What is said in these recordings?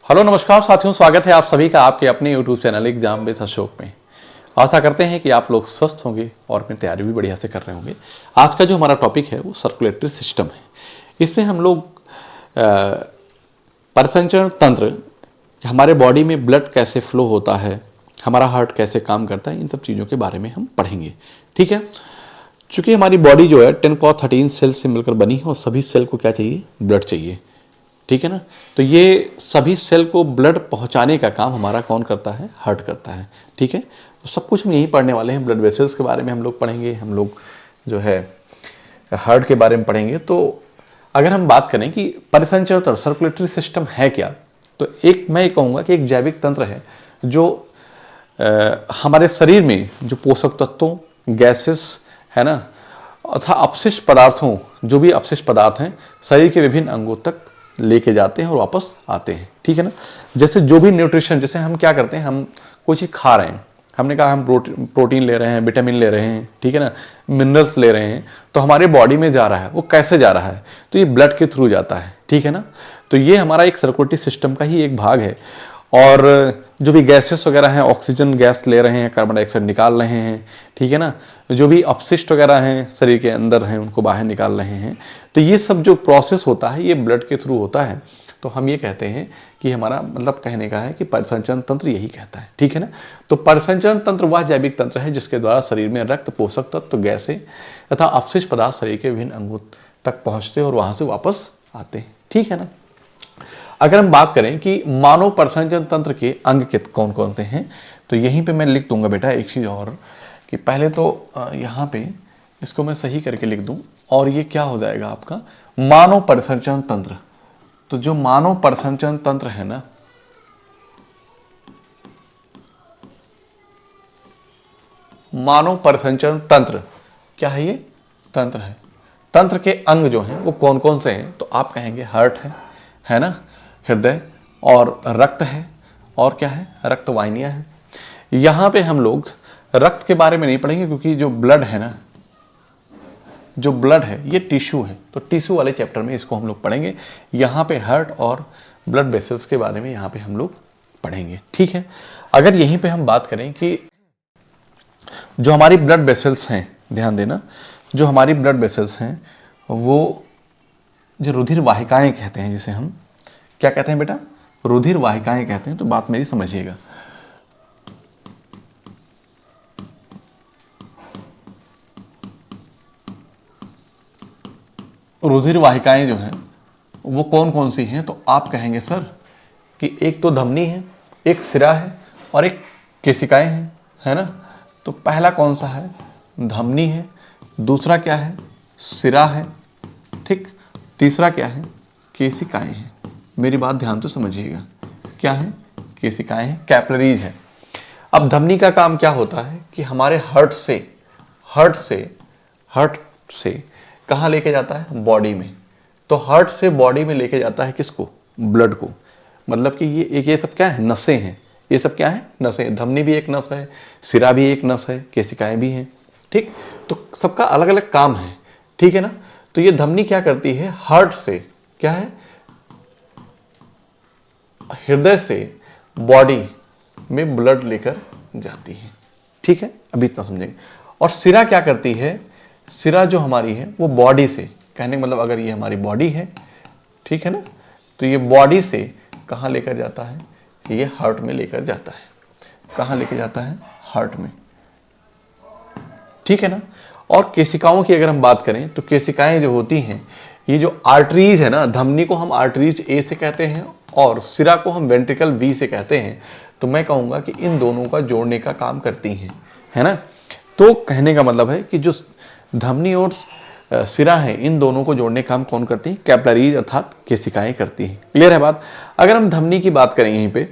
Hello नमस्कार साथियों, स्वागत है आप सभी का आपके अपने YouTube channel exam with Ashok में। आशा करते हैं कि आप लोग स्वस्थ होंगे और अपनी तैयारी भी बढ़िया से कर रहे होंगे। आज का जो हमारा टॉपिक है वो सर्कुलेटरी सिस्टम है। इसमें हम लोग परिसंचरण तंत्र, हमारे बॉडी में ब्लड कैसे फ्लो होता है, हमारा हार्ट कैसे काम करता है, इन सब चीज़ों के बारे में हम पढ़ेंगे। ठीक है, चूँकि हमारी बॉडी जो है 10 पावर 13 सेल से मिलकर बनी है और सभी सेल को क्या चाहिए, ब्लड चाहिए। ठीक है ना, तो ये सभी सेल को ब्लड पहुंचाने का काम हमारा कौन करता है, हार्ट करता है। ठीक है, तो सब कुछ हम यही पढ़ने वाले हैं। ब्लड वेसल्स के बारे में हम लोग पढ़ेंगे, हम लोग जो है हार्ट के बारे में पढ़ेंगे। तो अगर हम बात करें कि परिसंचरण तंत्र सर्कुलेटरी सिस्टम है क्या, तो एक मैं ये कहूँगा कि एक जैविक तंत्र है जो हमारे शरीर में जो पोषक तत्वों, गैसेस है ना, तथा अपशिष्ट पदार्थों, जो भी अपशिष्ट पदार्थ हैं शरीर के विभिन्न अंगों तक लेके जाते हैं और वापस आते हैं। ठीक है ना, जैसे जो भी न्यूट्रिशन, जैसे हम क्या करते हैं, हम कोई चीज़ खा रहे हैं, हमने कहा हम प्रोटीन ले रहे हैं, विटामिन ले रहे हैं, ठीक है ना, मिनरल्स ले रहे हैं, तो हमारे बॉडी में जा रहा है, वो कैसे जा रहा है, तो ये ब्लड के थ्रू जाता है। ठीक है ना, तो ये हमारा एक सर्कुलेटरी सिस्टम का ही एक भाग है। और जो भी गैसेस वगैरह हैं, ऑक्सीजन गैस ले रहे हैं, कार्बन डाइऑक्साइड निकाल रहे हैं, ठीक है ना, जो भी अपशिष्ट वगैरह हैं शरीर के अंदर हैं उनको बाहर निकाल रहे हैं, तो ये सब जो प्रोसेस होता है ये ब्लड के थ्रू होता है। तो हम ये कहते हैं कि हमारा मतलब कहने का है कि परिसंचरण तंत्र यही कहता है। ठीक है ना, तो परिसंचरण तंत्र वह जैविक तंत्र है जिसके द्वारा शरीर में रक्त, पोषक तत्व, गैसें तथा अपशिष्ट पदार्थ शरीर के विभिन्न अंगों तक पहुँचते और वहाँ से वापस आते हैं। ठीक है ना, अगर हम बात करें कि मानव परिसंचरण तंत्र के अंग के कौन कौन से हैं, तो यहीं पे मैं लिख दूंगा बेटा एक चीज़ और, कि पहले तो यहाँ पे इसको मैं सही करके लिख दूं, और ये क्या हो जाएगा आपका मानव परिसंचरण तंत्र। तो जो मानव परिसंचरण तंत्र है ना, मानव परिसंचरण तंत्र क्या है, ये तंत्र है। तंत्र के अंग जो हैं वो कौन कौन से हैं, तो आप कहेंगे हार्ट है ना, हृदय और रक्त है, और क्या है, रक्त वाहिनियां हैं। यहाँ पे हम लोग रक्त के बारे में नहीं पढ़ेंगे क्योंकि जो ब्लड है ना, जो ब्लड है ये टिश्यू है, तो टिश्यू वाले चैप्टर में इसको हम लोग पढ़ेंगे। यहाँ पे हार्ट और ब्लड वेसल्स के बारे में यहाँ पे हम लोग पढ़ेंगे। ठीक है, अगर यहीं पे हम बात करें कि जो हमारी ब्लड वेसल्स हैं, ध्यान देना, जो हमारी ब्लड वेसल्स हैं वो जो रुधिर वाहिकाएं कहते हैं, जिसे हम क्या कहते हैं बेटा, रुधिर वाहिकाएं कहते हैं। तो बात मेरी समझिएगा, रुधिर वाहिकाएं जो हैं वो कौन कौन सी हैं, तो आप कहेंगे सर कि एक तो धमनी है, एक सिरा है और एक केशिकाएं हैं, है ना। तो पहला कौन सा है, धमनी है, दूसरा क्या है, सिरा है, ठीक, तीसरा क्या है, केशिकाएं हैं। मेरी बात ध्यान से समझिएगा, क्या है, केशिकाएं हैं, कैपिलरीज है। अब धमनी का काम क्या होता है कि हमारे हार्ट से कहाँ लेके जाता है, बॉडी में। तो हार्ट से बॉडी में लेके जाता है किसको, ब्लड को। मतलब कि ये सब क्या है, नसें हैं, ये सब क्या है, नसें। धमनी भी एक नस है, सिरा भी एक नस है, केशिकाएं भी हैं, ठीक। तो सबका अलग अलग काम है, ठीक है ना। तो ये धमनी क्या करती है, हार्ट से क्या है, हृदय से बॉडी में ब्लड लेकर जाती है, ठीक है, अभी इतना समझेंगे। और सिरा क्या करती है, सिरा जो हमारी है वो बॉडी से, कहने का मतलब अगर ये हमारी बॉडी है, ठीक है ना, तो ये बॉडी से कहाँ लेकर जाता है, ये हार्ट में लेकर जाता है। कहाँ लेकर जाता है, हार्ट में, ठीक है ना। और केशिकाओं की अगर हम बात करें तो केशिकाएं जो होती हैं, ये जो आर्टरीज है ना, धमनी को हम आर्टरीज ए से कहते हैं और सिरा को हम वेंट्रिकल वी से कहते हैं। तो मैं कहूँगा कि इन दोनों का जोड़ने का काम करती हैं, है ना। तो कहने का मतलब है कि जो धमनी और सिरा है, इन दोनों को जोड़ने का काम कौन करती है, कैपिलरीज अर्थात केशिकाएं करती हैं। क्लियर है बात। अगर हम धमनी की बात करें यहीं पे,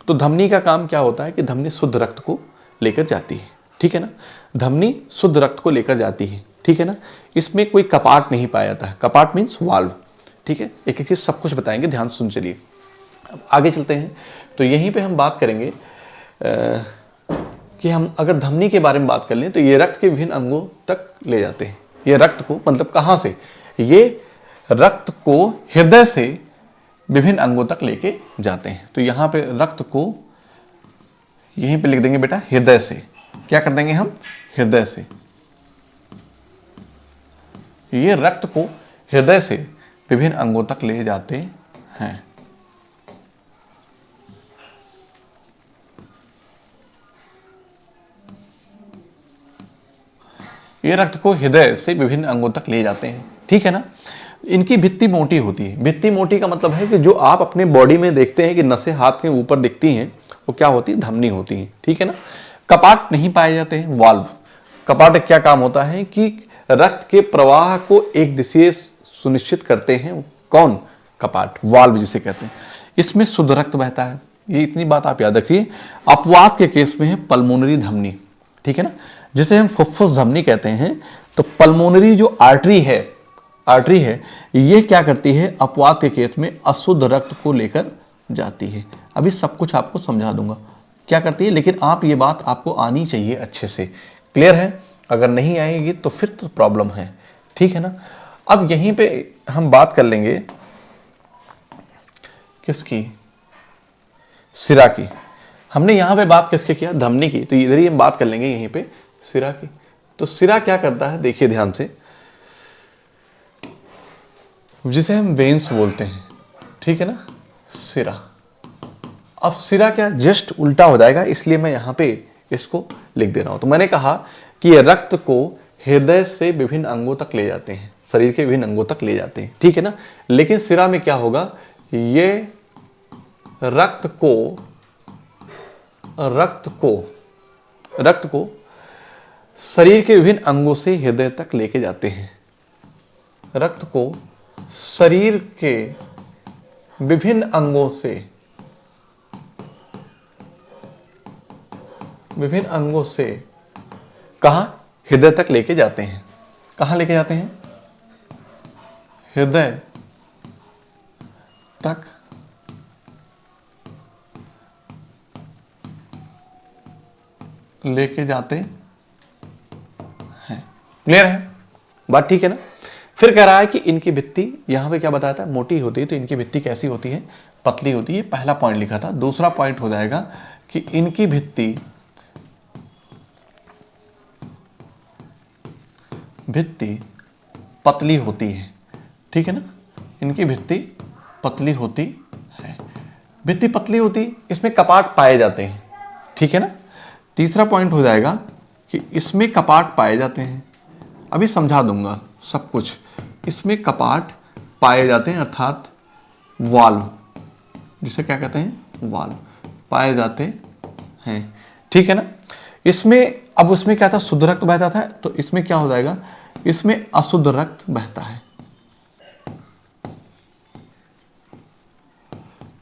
तो धमनी का काम क्या होता है कि धमनी शुद्ध रक्त को लेकर जाती है, ठीक है ना। धमनी शुद्ध रक्त को लेकर जाती है, ठीक है ना। इसमें कोई कपाट नहीं पाया जाता है, कपाट मीन्स वाल्व, ठीक है। एक एक चीज सब कुछ बताएंगे, ध्यान सुन चलिए। अब आगे चलते हैं, तो यहीं पे हम बात करेंगे कि हम अगर धमनी के बारे में बात कर लें तो ये रक्त के विभिन्न अंगों तक ले जाते हैं। ये रक्त को मतलब कहाँ से, ये रक्त को हृदय से विभिन्न अंगों तक लेके जाते हैं। तो यहाँ पे रक्त को यहीं पे लिख देंगे बेटा हृदय से। क्या कर देंगे हम? हृदय से। ये रक्त को हृदय से विभिन्न अंगों तक ले जाते हैं। ये रक्त को हृदय से विभिन्न अंगों तक ले जाते हैं, ठीक है ना। इनकी भित्ति मोटी होती है। भित्ति मोटी का मतलब है कि जो आप अपने बॉडी में देखते हैं कि नसें हाथ के ऊपर दिखती हैं, वो क्या होती है? धमनी होती है, ठीक है ना। कपाट नहीं पाए जाते हैं, वाल्व। कपाट का क्या काम होता है कि रक्त के प्रवाह को एक दिशा सुनिश्चित करते हैं। कौन? कपाट, वाल्व जिसे कहते हैं। इसमें शुद्ध रक्त बहता है। ये इतनी बात आप याद रखिए। अपवाद के केस में है पल्मोनरी धमनी, ठीक है ना, जिसे हम फुफ्फुस धमनी कहते हैं। तो पल्मोनरी जो आर्टरी है ये क्या करती है? अपवाद के केस में अशुद्ध रक्त को लेकर जाती है। अभी सब कुछ आपको समझा दूंगा क्या करती है, लेकिन आप ये बात आपको आनी चाहिए अच्छे से। क्लियर है? अगर नहीं आएगी तो फिर तो प्रॉब्लम है, ठीक है ना। अब यहीं पे हम बात कर लेंगे किसकी? सिरा की। हमने यहां पे बात किसके किया? धमनी की। तो इधर ही हम बात कर लेंगे यहीं पे सिरा की। तो सिरा क्या करता है? देखिए ध्यान से, जिसे हम वेन्स बोलते हैं, ठीक है ना, सिरा। अब सिरा क्या जस्ट उल्टा हो जाएगा, इसलिए मैं यहां पे इसको लिख दे रहा हूं। तो मैंने कहा कि ये रक्त को हृदय से विभिन्न अंगों तक ले जाते हैं, शरीर के विभिन्न अंगों तक ले जाते हैं, ठीक है ना। लेकिन सिरा में क्या होगा? ये रक्त को शरीर के विभिन्न अंगों से हृदय तक लेके जाते हैं। रक्त को शरीर के विभिन्न अंगों से कहां? हृदय तक लेके जाते हैं। कहां लेके जाते हैं? हृदय तक लेके जाते हैं। क्लियर है बात? ठीक है ना। फिर कह रहा है कि इनकी भित्ति, यहां पे क्या बताया था? मोटी होती है। तो इनकी भित्ति कैसी होती है? पतली होती है। पहला पॉइंट लिखा था। दूसरा पॉइंट हो जाएगा कि इनकी भित्ति पतली होती है, ठीक है ना। इनकी भित्ति पतली होती है। भित्ति पतली होती, इसमें कपाट पाए जाते हैं, ठीक है ना। तीसरा पॉइंट हो जाएगा कि इसमें कपाट पाए जाते हैं। अभी समझा दूंगा सब कुछ। इसमें कपाट पाए जाते हैं, अर्थात वाल्व, जिसे क्या कहते हैं? वाल्व पाए जाते हैं, ठीक है ना। इसमें अब उसमें क्या था? शुद्ध रक्त बहता था। तो इसमें क्या हो जाएगा? इसमें अशुद्ध रक्त बहता है।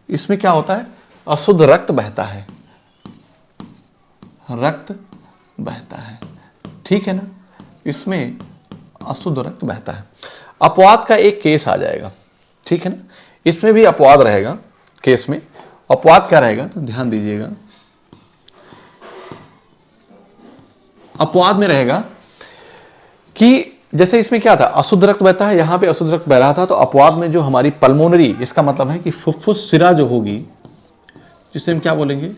इसमें क्या होता है? अशुद्ध रक्त बहता है। रक्त बहता है, ठीक है ना। इसमें अशुद्ध रक्त बहता है। अपवाद का एक केस आ जाएगा, ठीक है ना। इसमें भी अपवाद रहेगा। केस में अपवाद क्या रहेगा? तो ध्यान दीजिएगा। अपवाद में रहेगा कि जैसे इसमें क्या था? अशुद्ध रक्त बहता है, यहां पे अशुद्ध रक्त बह रहा था। तो अपवाद में जो हमारी पल्मोनरी, इसका मतलब है कि फुफ्फुस सिरा जो होगी, जिसे हम क्या बोलेंगे?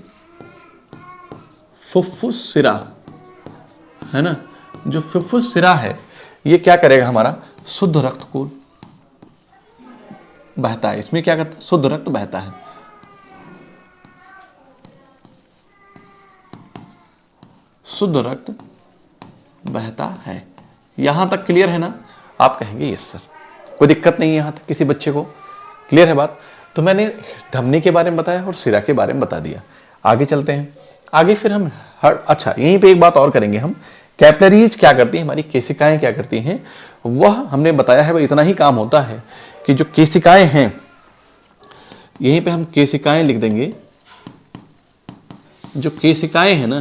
फुफ्फुस सिरा, है ना। जो फुफ्फुस सिरा है, ये क्या करेगा? हमारा शुद्ध रक्त को बहता है। इसमें क्या करता है? शुद्ध रक्त बहता है। शुद्ध रक्त बहता है। यहां तक क्लियर है ना? आप कहेंगे यस सर, कोई दिक्कत नहीं है यहां तक किसी बच्चे को? क्लियर है बात? तो मैंने धमनी के बारे में बताया और सिरा के बारे में बता दिया। आगे चलते हैं। आगे फिर हम अच्छा, यहीं पे एक बात और करेंगे हम। कैपिलरीज क्या करती हैं? हमारी केशिकाएं क्या करती हैं? वह हमने बताया है। वह इतना ही काम होता है कि जो केशिकाएं हैं, यहीं पे हम केशिकाएं लिख देंगे। जो केशिकाएं हैं ना,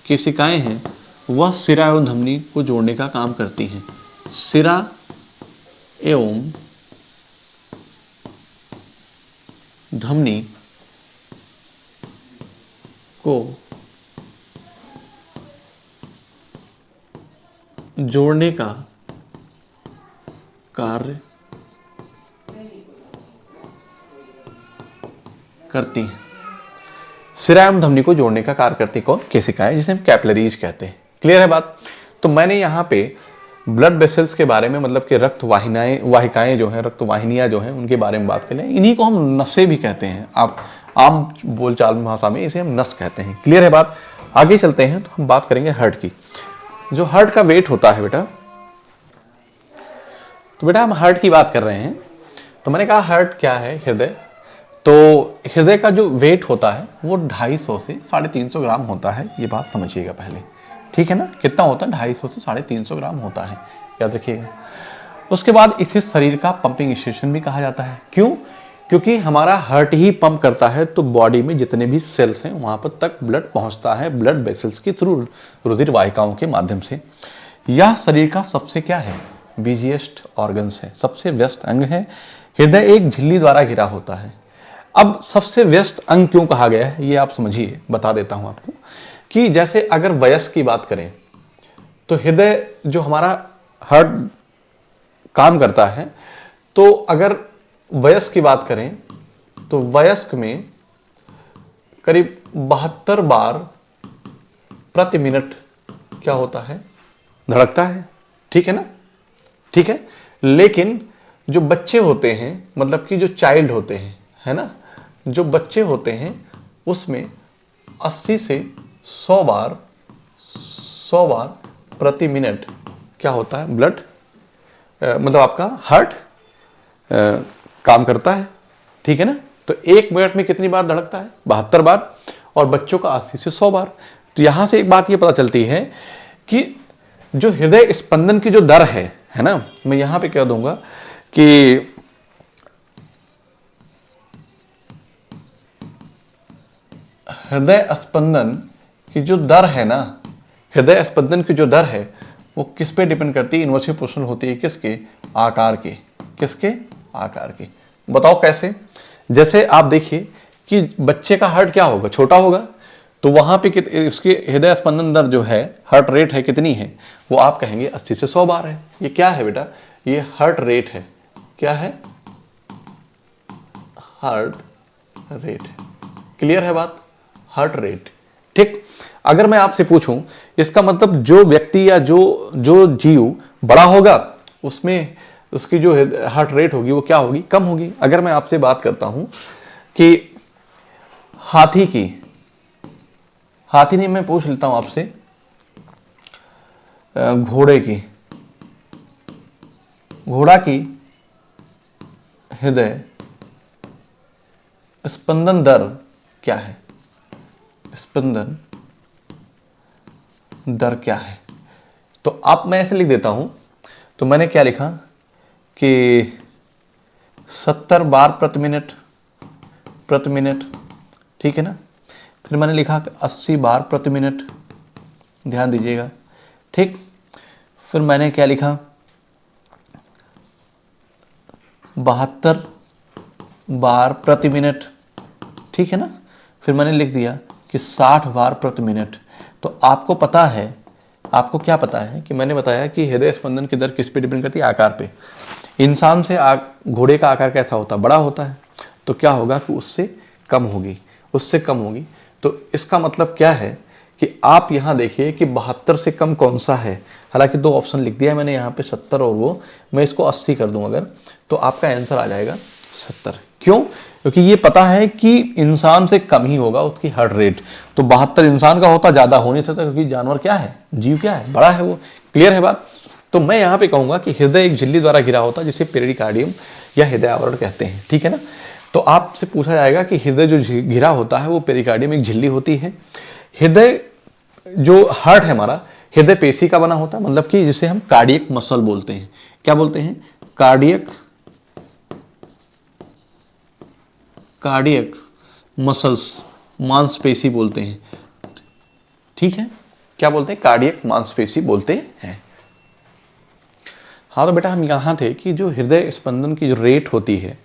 केशिकाएं हैं, वह सिरा एवं धमनी को जोड़ने का काम करती हैं। सिरा एवं धमनी को जोड़ने का कार्य करती हैं। सिरा एवं धमनी को जोड़ने का कार्य करती कौन? केशिकाएं, जिसे हम कैपिलरीज कहते हैं। क्लियर है बात? तो मैंने यहाँ पे ब्लड वेसल्स के बारे में, मतलब कि रक्त वाहिकाएं जो हैं, रक्त वाहिनियां जो हैं, उनके बारे में बात कर लें। इन्हीं को हम नसें भी कहते हैं, आप आम बोलचाल भाषा में इसे हम नस कहते हैं। क्लियर है बात? आगे चलते हैं तो हम बात करेंगे हार्ट की। जो हार्ट का वेट होता है बेटा, तो बेटा हम हार्ट की बात कर रहे हैं, तो मैंने कहा हार्ट क्या है? हृदय। तो हृदय का जो वेट होता है वो 250 से 350 ग्राम होता है। ये बात समझिएगा पहले, ठीक है ना? कितना होता है? 250 से 350 ग्राम होता है, याद रखिएगा। उसके बाद इसे शरीर का पंपिंग स्टेशन भी कहा जाता है। क्यों? क्योंकि हमारा हार्ट ही पंप करता है, तो बॉडी में जितने भी सेल्स हैं वहां पर तक ब्लड पहुंचता है, ब्लड वेसल्स के थ्रू, रुधिर वाहिकाओं के माध्यम से। यह शरीर का सबसे क्या है? बिजिएस्ट ऑर्गन्स है, सबसे व्यस्त अंग है। हृदय एक झिल्ली द्वारा घिरा होता है। अब सबसे व्यस्त अंग क्यों कहा गया है ये आप समझिए, बता देता हूं आपको। कि जैसे अगर वयस्क की बात करें तो हृदय जो हमारा हार्ट काम करता है, तो अगर वयस्क की बात करें तो वयस्क में करीब 72 बार प्रति मिनट क्या होता है? धड़कता है, ठीक है ना? ठीक है। लेकिन जो बच्चे होते हैं, मतलब कि जो चाइल्ड होते हैं, है ना, जो बच्चे होते हैं उसमें 80 से 100 बार प्रति मिनट क्या होता है? ब्लड मतलब आपका हार्ट काम करता है, ठीक है ना? तो एक मिनट में कितनी बार धड़कता है? 72 बार। और बच्चों का 80 से 100 बार। तो यहां से एक बात ये पता चलती है कि जो हृदय स्पंदन की जो दर है ना, मैं यहां पे कह दूंगा कि हृदय स्पंदन की जो दर है ना, हृदय स्पंदन की जो दर है वो किस पे डिपेंड करती है? इनवर्सली प्रोपोर्शनल होती है किसके? आकार के। किसके? आकार के। बताओ कैसे? जैसे आप देखिए कि बच्चे का हार्ट क्या होगा? छोटा होगा, तो वहां पे उसकी हृदय स्पंदन दर जो है, हार्ट रेट है, कितनी है? वो आप कहेंगे 80 से 100 बार है। ये क्या है बेटा? ये हार्ट रेट है। क्या है? Heart rate. क्लियर है बात? हार्ट रेट, ठीक। अगर मैं आपसे पूछूं, इसका मतलब जो व्यक्ति या जो जीव बड़ा होगा उसमें उसकी जो हार्ट रेट होगी वो क्या होगी? कम होगी। अगर मैं आपसे बात करता हूं कि हाथी नहीं, मैं पूछ लेता हूं आपसे घोड़ा की हृदय स्पंदन दर क्या है? स्पंदन दर क्या है? तो आप, मैं ऐसे लिख देता हूं। तो मैंने क्या लिखा कि 70 बार प्रति मिनट, ठीक है ना? फिर मैंने लिखा 80 बार प्रति मिनट, ध्यान दीजिएगा, ठीक। फिर मैंने क्या लिखा? 72 बार प्रति मिनट, ठीक है ना? फिर मैंने लिख दिया कि 60 बार प्रति मिनट। तो आपको पता है, आपको क्या पता है कि मैंने बताया कि हृदय स्पंदन की दर किस पे डिपेंड करती है? आकार पे। इंसान से घोड़े का आकार कैसा होता है? बड़ा होता है। तो क्या होगा कि उससे कम होगी। तो इसका मतलब क्या है कि आप यहां देखिए कि 72 से कम कौन सा है? हालांकि 2 ऑप्शन लिख दिया है मैंने यहाँ पे, 70 और वो, मैं इसको 80 कर दूं अगर, तो आपका आंसर आ जाएगा 70। क्यों? क्योंकि ये पता है कि इंसान से कम ही होगा उसकी हार्ट रेट। तो 72 इंसान का होता, ज्यादा हो नहीं सकता, क्योंकि जानवर क्या है? जीव क्या है? बड़ा है वो। क्लियर है बात? तो मैं यहाँ पे कहूंगा कि हृदय एक झिल्ली द्वारा घिरा होता है जिसे पेरिकार्डियम या हृदय आवरण कहते हैं, ठीक है ना? तो आपसे पूछा जाएगा कि हृदय जो घिरा होता है वो पेरिकार्डियम एक झिल्ली होती है। हृदय जो हार्ट है हमारा, हृदय पेशी का बना होता है, मतलब कि जिसे हम कार्डियक मसल बोलते हैं। क्या बोलते हैं? कार्डियक मसल्स, मांसपेशी बोलते हैं, ठीक है? क्या बोलते हैं? कार्डियक मांसपेशी बोलते हैं। हाँ, तो बेटा हम यहां थे कि जो हृदय स्पंदन की जो रेट होती है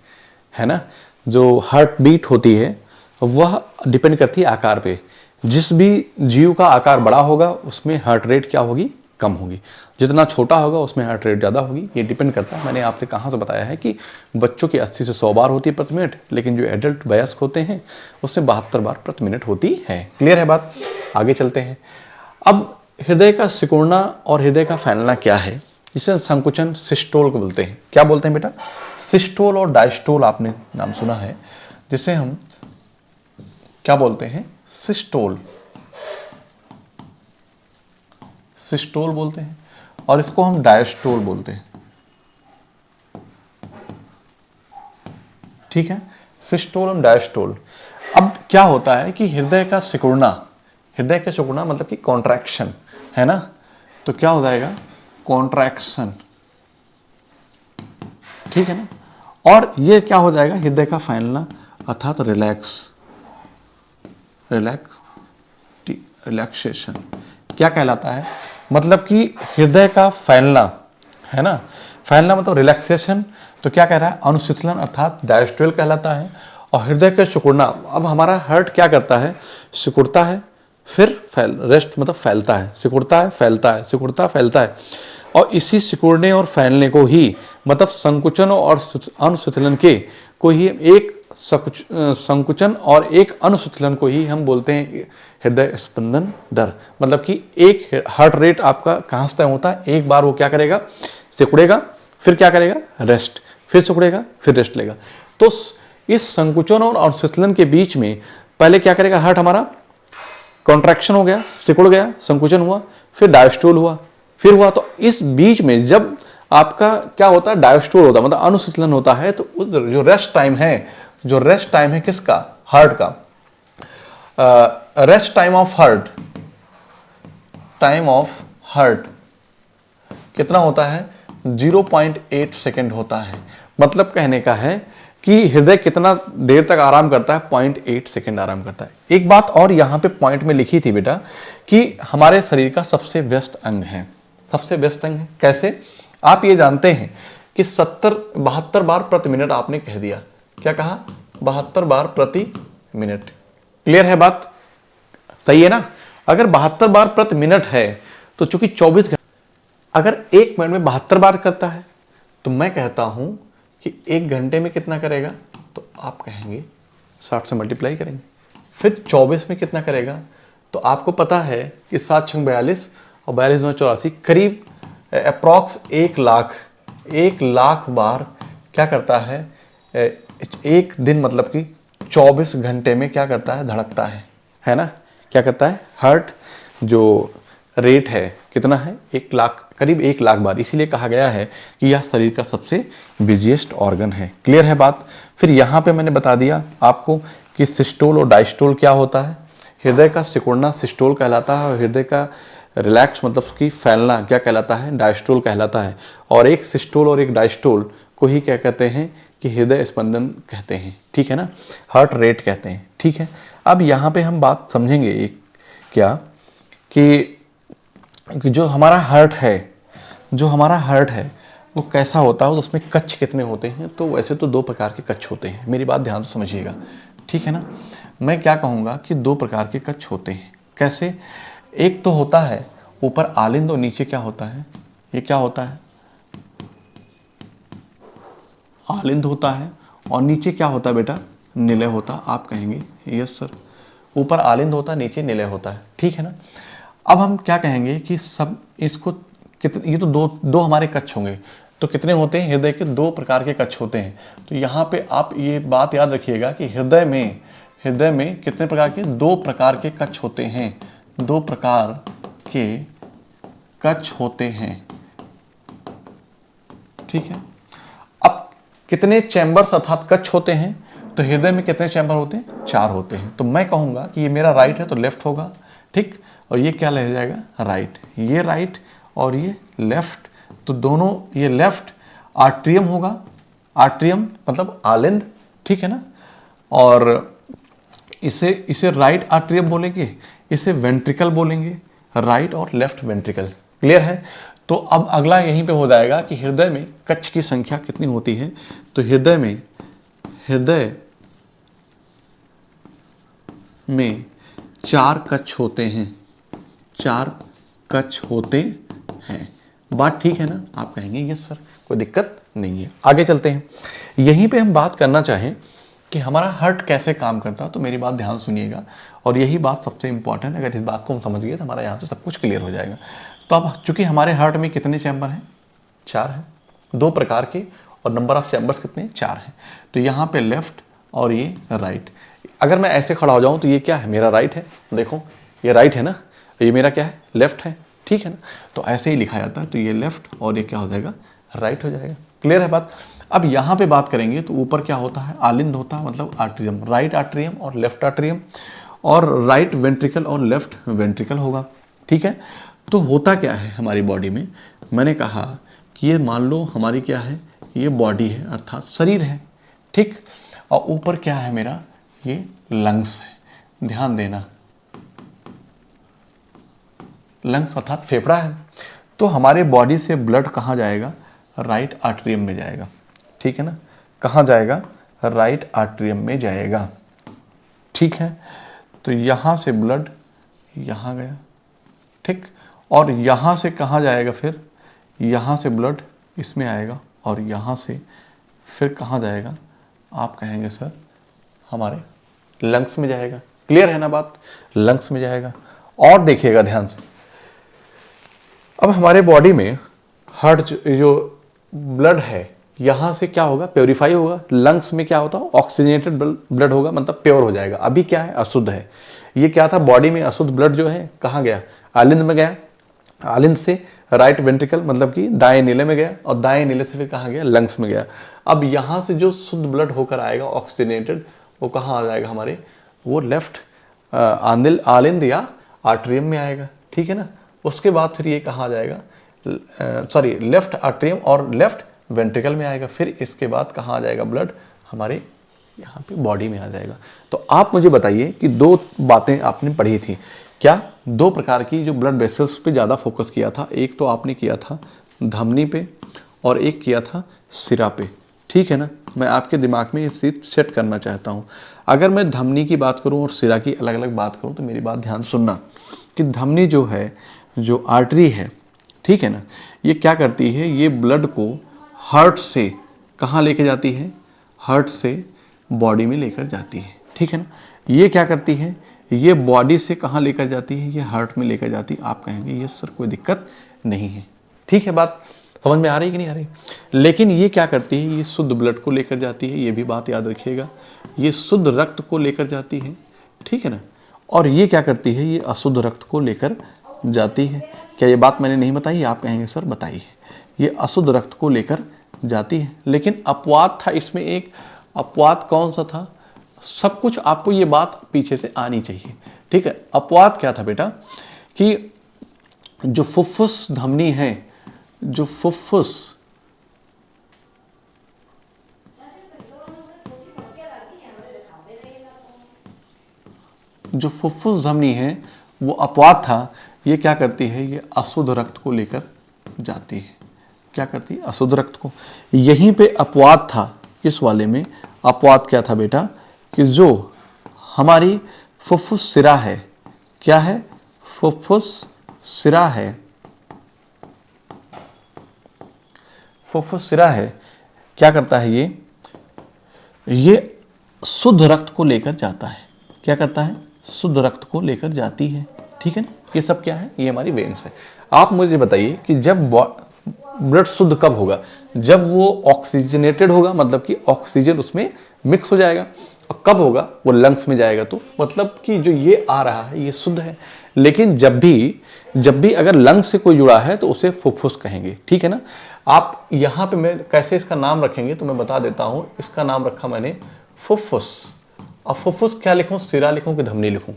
ना, जो हार्ट बीट होती है, वह डिपेंड करती है आकार पे। जिस भी जीव का आकार बड़ा होगा उसमें हार्ट रेट क्या होगी? कम होगी। जितना छोटा होगा उसमें हार्ट रेट ज़्यादा होगी। ये डिपेंड करता है, मैंने आपसे कहाँ से बताया है कि बच्चों की 80 से 100 बार होती है प्रति मिनट, लेकिन जो एडल्ट वयस्क होते हैं उससे 72 बार प्रति मिनट होती है। क्लियर है बात? आगे चलते हैं। अब हृदय का सिकुड़ना और हृदय का फैलना क्या है, इसे संकुचन सिस्टोल को बोलते हैं। क्या बोलते हैं बेटा? सिस्टोल और डायस्टोल आपने नाम सुना है, जिसे हम क्या बोलते हैं? सिस्टोल, सिस्टोल बोलते हैं, और इसको हम डायस्टोल बोलते हैं। ठीक है, सिस्टोल और डायस्टोल। अब क्या होता है कि हृदय का सिकुड़ना, हृदय का सिकुड़ना मतलब कि कॉन्ट्रैक्शन है ना, तो क्या हो जाएगा? कॉन्ट्रैक्शन। ठीक है ना, और ये क्या हो जाएगा? हृदय का फैलना अर्थात रिलैक्स, रिलैक्सेशन। क्या कहलाता है? मतलब कि हृदय का फैलना है ना, फैलना मतलब रिलैक्सेशन। तो क्या कह रहा है? अनुशीतलन अर्थात डायस्टोल कहलाता है। और हृदय का सिकुड़ना, अब हमारा हार्ट क्या करता है? सिकुड़ता है फिर रेस्ट मतलब फैलता है, सिकुड़ता है फैलता है, सिकुड़ता फैलता है। और इसी सिकुड़ने और फैलने को ही मतलब संकुचन और अनुशीतलन के को ही एक संकुचन और एक अनुशीतलन को ही हम बोलते हैं हृदय स्पंदन दर। मतलब कि एक हार्ट रेट आपका कहाँ से तय होता है? एक बार वो क्या करेगा? सिकुड़ेगा, फिर क्या करेगा? रेस्ट, फिर सिकुड़ेगा, फिर रेस्ट लेगा। तो इस संकुचन और अनुशीतलन के बीच में पहले क्या करेगा हार्ट हमारा? कॉन्ट्रैक्शन हो गया, सिकुड़ गया, संकुचन हुआ, फिर डायस्टोल हुआ, फिर हुआ। तो इस बीच में जब आपका क्या होता है? डायस्टोल होता है मतलब अनुशीतलन होता है, तो उस जो रेस्ट टाइम है, जो रेस्ट टाइम है किसका? हार्ट का। Rest time of heart, time of heart कितना होता है? 0.8 सेकेंड होता है। मतलब कहने का है कि हृदय कितना देर तक आराम करता है? 0.8 सेकेंड आराम करता है। एक बात और यहाँ पे पॉइंट में लिखी थी बेटा कि हमारे शरीर का सबसे व्यस्त अंग है, सबसे व्यस्त अंग है। कैसे? आप ये जानते हैं कि 72 बार प्रति मिनट आपने कह दिया। क्या कहा? 72 बार प्रति मिनट। क्लियर है बात? सही है ना? अगर 72 बार प्रति मिनट है तो चूंकि 24 घंटे, अगर एक मिनट में 72 बार करता है तो मैं कहता हूं कि एक घंटे में कितना करेगा? तो आप कहेंगे 60 से मल्टीप्लाई करेंगे। फिर 24 में कितना करेगा? तो आपको पता है कि 7 छंग 42 और 42 9 84, करीब अप्रॉक्स 1 लाख बार क्या करता है? एक दिन मतलब कि 24 घंटे में क्या करता है? धड़कता है ना? क्या करता है? हार्ट जो रेट है कितना है? 1 लाख, करीब 1 लाख बार। इसीलिए कहा गया है कि यह शरीर का सबसे बिजिएस्ट ऑर्गन है। क्लियर है बात? फिर यहाँ पे मैंने बता दिया आपको कि सिस्टोल और डायस्टोल क्या होता है। हृदय का सिकुड़ना सिस्टोल कहलाता है और हृदय का रिलैक्स मतलब कि फैलना क्या कहलाता है? डायस्टोल कहलाता है। और एक सिस्टोल और एक डायस्टोल को ही क्या कहते हैं? कि हृदय स्पंदन कहते हैं। ठीक है ना? हार्ट रेट कहते हैं। ठीक है, अब यहाँ पे हम बात समझेंगे एक क्या कि जो हमारा हार्ट है, जो हमारा हार्ट है वो कैसा होता है, उसमें कच्छ कितने होते हैं? तो वैसे तो 2 प्रकार के कच्छ होते हैं। मेरी बात ध्यान से समझिएगा, ठीक है ना? मैं क्या कहूँगा कि 2 प्रकार के कच्छ होते हैं। कैसे? एक तो होता है ऊपर आलिंद और नीचे क्या होता है? ये क्या होता है? आलिंद होता है। और नीचे क्या होता है बेटा? निलय होता। आप कहेंगे यस सर, ऊपर आलिंद होता है, नीचे निलय होता है। ठीक है ना? अब हम क्या कहेंगे कि सब इसको कितने, ये तो दो हमारे कच्छ होंगे, तो कितने होते हैं? हृदय के 2 प्रकार के कच्छ होते हैं। तो यहाँ पे आप ये बात याद रखिएगा कि हृदय में कितने प्रकार के? 2 प्रकार के कच्छ होते हैं। 2 प्रकार के कच्छ होते हैं। ठीक है, अब कितने चैम्बर्स अर्थात कच्छ होते हैं? तो हृदय में कितने चैम्बर होते हैं? 4 होते हैं। तो मैं कहूँगा कि ये मेरा राइट है तो लेफ्ट होगा, ठीक, और ये क्या रह जाएगा? राइट। ये राइट और ये लेफ्ट, तो दोनों, ये लेफ्ट आर्ट्रियम होगा, आर्ट्रियम मतलब आलिंद, ठीक है ना? और इसे राइट आर्ट्रियम बोलेंगे, इसे वेंट्रिकल बोलेंगे, राइट और लेफ्ट वेंट्रिकल। क्लियर है? तो अब अगला यहीं पे हो जाएगा कि हृदय में कच्छ की संख्या कितनी होती है? तो हृदय में 4 कच्छ होते हैं। 4 कच्छ होते बात ठीक है ना? आप कहेंगे यस सर, कोई दिक्कत नहीं है। आगे चलते हैं। यहीं पे हम बात करना चाहें कि हमारा हार्ट कैसे काम करता है, तो मेरी बात ध्यान सुनिएगा, और यही बात सबसे इंपॉर्टेंट है। अगर इस बात को हम समझ गए तो हमारा यहाँ से सब कुछ क्लियर हो जाएगा। तो अब चूंकि हमारे हार्ट में कितने चैम्बर हैं? 4 हैं, 2 प्रकार के, और नंबर ऑफ चैम्बर्स कितने? 4 हैं। तो यहाँ पे लेफ्ट और ये राइट। अगर मैं ऐसे खड़ा हो जाऊँ तो ये क्या है? मेरा राइट है। देखो ये राइट है ना, ये मेरा क्या है? लेफ्ट है, ठीक है ना? तो ऐसे ही लिखा जाता है। तो ये लेफ्ट और ये क्या हो जाएगा? राइट हो जाएगा। क्लियर है बात? अब यहाँ पे बात करेंगे तो ऊपर क्या होता है? आलिंद होता है, मतलब आर्ट्रियम, राइट आर्ट्रियम और लेफ्ट आर्ट्रियम, और राइट वेंट्रिकल और लेफ्ट वेंट्रिकल होगा, ठीक है? तो होता क्या है हमारी बॉडी में? मैंने कहा कि ये मान लो हमारी क्या है? ये बॉडी है, अर्थात शरीर है, ठीक? और ऊपर क्या है मेरा? ये लंग्स है। ध्यान देना, लंग्स अर्थात फेफड़ा है। तो हमारे बॉडी से ब्लड कहाँ जाएगा? राइट आर्ट्रियम में जाएगा, ठीक है ना? कहाँ जाएगा? राइट आर्ट्रियम में जाएगा, ठीक है? तो यहाँ से ब्लड यहाँ गया, ठीक? और यहाँ से कहाँ जाएगा फिर? यहाँ से ब्लड इसमें आएगा, और यहाँ से फिर कहाँ जाएगा? आप कहेंगे सर हमारे लंग्स में जाएगा। क्लियर है ना बात? लंग्स में जाएगा। और देखिएगा ध्यान से, अब हमारे बॉडी में हार्ट जो ब्लड है यहाँ से क्या होगा? प्योरीफाई होगा। लंग्स में क्या होता है? ऑक्सीजनेटेड ब्लड होगा, मतलब प्योर हो जाएगा। अभी क्या है? अशुद्ध है। ये क्या था? बॉडी में अशुद्ध ब्लड जो है कहाँ गया? आलिंद में गया। आलिंद से राइट वेंट्रिकल मतलब कि दाएं नीले में गया, और दाएं नीले से फिर कहाँ गया? लंग्स में गया। अब यहाँ से जो शुद्ध ब्लड होकर आएगा ऑक्सीजनेटेड, वो कहाँ आ जाएगा हमारे? वो लेफ्ट आलिंद या आर्ट्रियम में आएगा, ठीक है ना? उसके बाद फिर ये कहाँ जाएगा? सॉरी, लेफ्ट आर्ट्रियम और लेफ्ट वेंट्रिकल में आएगा। फिर इसके बाद कहाँ आ जाएगा ब्लड? हमारे यहाँ पे बॉडी में आ जाएगा। तो आप मुझे बताइए कि 2 बातें आपने पढ़ी थी क्या? 2 प्रकार की जो ब्लड वेसल्स पे ज़्यादा फोकस किया था। एक तो आपने किया था धमनी पे, और एक किया था सिरा पे, ठीक है ना? मैं आपके दिमाग में ये चीज़ सेट करना चाहता हूँ। अगर मैं धमनी की बात करूँ और सिरा की अलग अलग बात करूँ, तो मेरी बात ध्यान सुनना कि धमनी जो है, जो आर्टरी है, ठीक है ना, ये क्या करती है? ये ब्लड को हार्ट से कहाँ लेके जाती है? हार्ट से बॉडी में लेकर जाती है, ठीक है ना? ये क्या करती है? ये बॉडी से कहाँ लेकर जाती है? ये हार्ट में लेकर जाती है। आप कहेंगे ये सर कोई दिक्कत नहीं है, ठीक है? बात समझ में आ रही कि नहीं आ रही? लेकिन ये क्या करती है? ये शुद्ध ब्लड को लेकर जाती है, ये भी बात याद रखिएगा। ये शुद्ध रक्त को लेकर जाती है, ठीक है ना? और ये क्या करती है? ये अशुद्ध रक्त को लेकर जाती है। क्या ये बात मैंने नहीं बताई? आप कहेंगे सर बताइए। ये अशुद्ध रक्त को लेकर जाती है, लेकिन अपवाद था इसमें एक। अपवाद कौन सा था? सब कुछ आपको ये बात पीछे से आनी चाहिए, ठीक है? अपवाद क्या था बेटा? कि जो फुफ्फुस धमनी है, जो फुफ्फुस धमनी है, वो अपवाद था। ये क्या करती है? ये अशुद्ध रक्त को लेकर जाती है। क्या करती है? अशुद्ध रक्त को। यहीं पे अपवाद था, इस वाले में अपवाद क्या था बेटा? कि जो हमारी फुफ्फुस सिरा है, क्या है? फुफ्फुस सिरा है। फुफ्फुस सिरा है, क्या करता है? ये शुद्ध रक्त को लेकर जाता है। क्या करता है? शुद्ध रक्त को लेकर जाती है, ठीक है ना? ये सब क्या है? ये हमारी वेन्स है। आप मुझे बताइए कि जब ब्लड शुद्ध कब होगा? जब वो ऑक्सीजनेटेड होगा, मतलब कि ऑक्सीजन उसमें मिक्स हो जाएगा। और कब होगा? वो लंग्स में जाएगा। तो मतलब कि जो ये आ रहा है ये शुद्ध है। लेकिन जब भी अगर लंग्स से कोई जुड़ा है तो उसे फुफ्फुस कहेंगे, ठीक है ना? आप यहाँ पे मैं कैसे इसका नाम रखेंगे तो मैं बता देता हूँ। इसका नाम रखा मैंने फुफ्फुस। अब फुफ्फुस क्या लिखूँ? सिरा लिखूँ कि धमनी लिखूँ?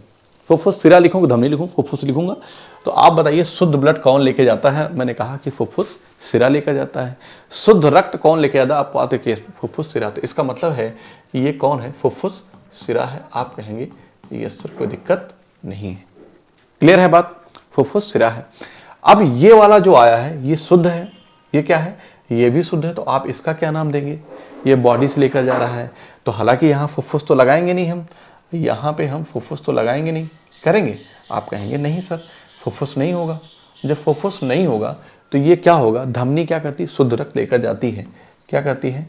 फुफ्फुस सिरा लिखूँ कि धमनी लिखूँ? फुफ्फुस लिखूंगा। तो आप बताइए शुद्ध ब्लड कौन लेके जाता है? मैंने कहा कि फुफ्फुस सिरा लेकर जाता है। शुद्ध रक्त कौन लेके जाता है? आप बात कि फुफ्फुस सिरा। तो इसका मतलब है कि ये कौन है? फुफ्फुस सिरा है। आप कहेंगे यस सर कोई दिक्कत नहीं है। क्लियर है बात? फुफ्फुस सिरा है। अब ये वाला जो आया है ये शुद्ध है। ये क्या है? ये भी शुद्ध है। तो आप इसका क्या नाम देंगे? ये बॉडी से लेकर जा रहा है, तो हालांकि यहाँ फुफ्फुस तो लगाएंगे नहीं हम, यहाँ पे हम फुफ्फुस तो लगाएंगे नहीं, करेंगे? आप कहेंगे नहीं सर फुफ्फुस नहीं होगा। जब फुफ्फुस नहीं होगा तो ये क्या होगा, धमनी क्या करती है, शुद्ध रक्त लेकर जाती है। क्या करती है,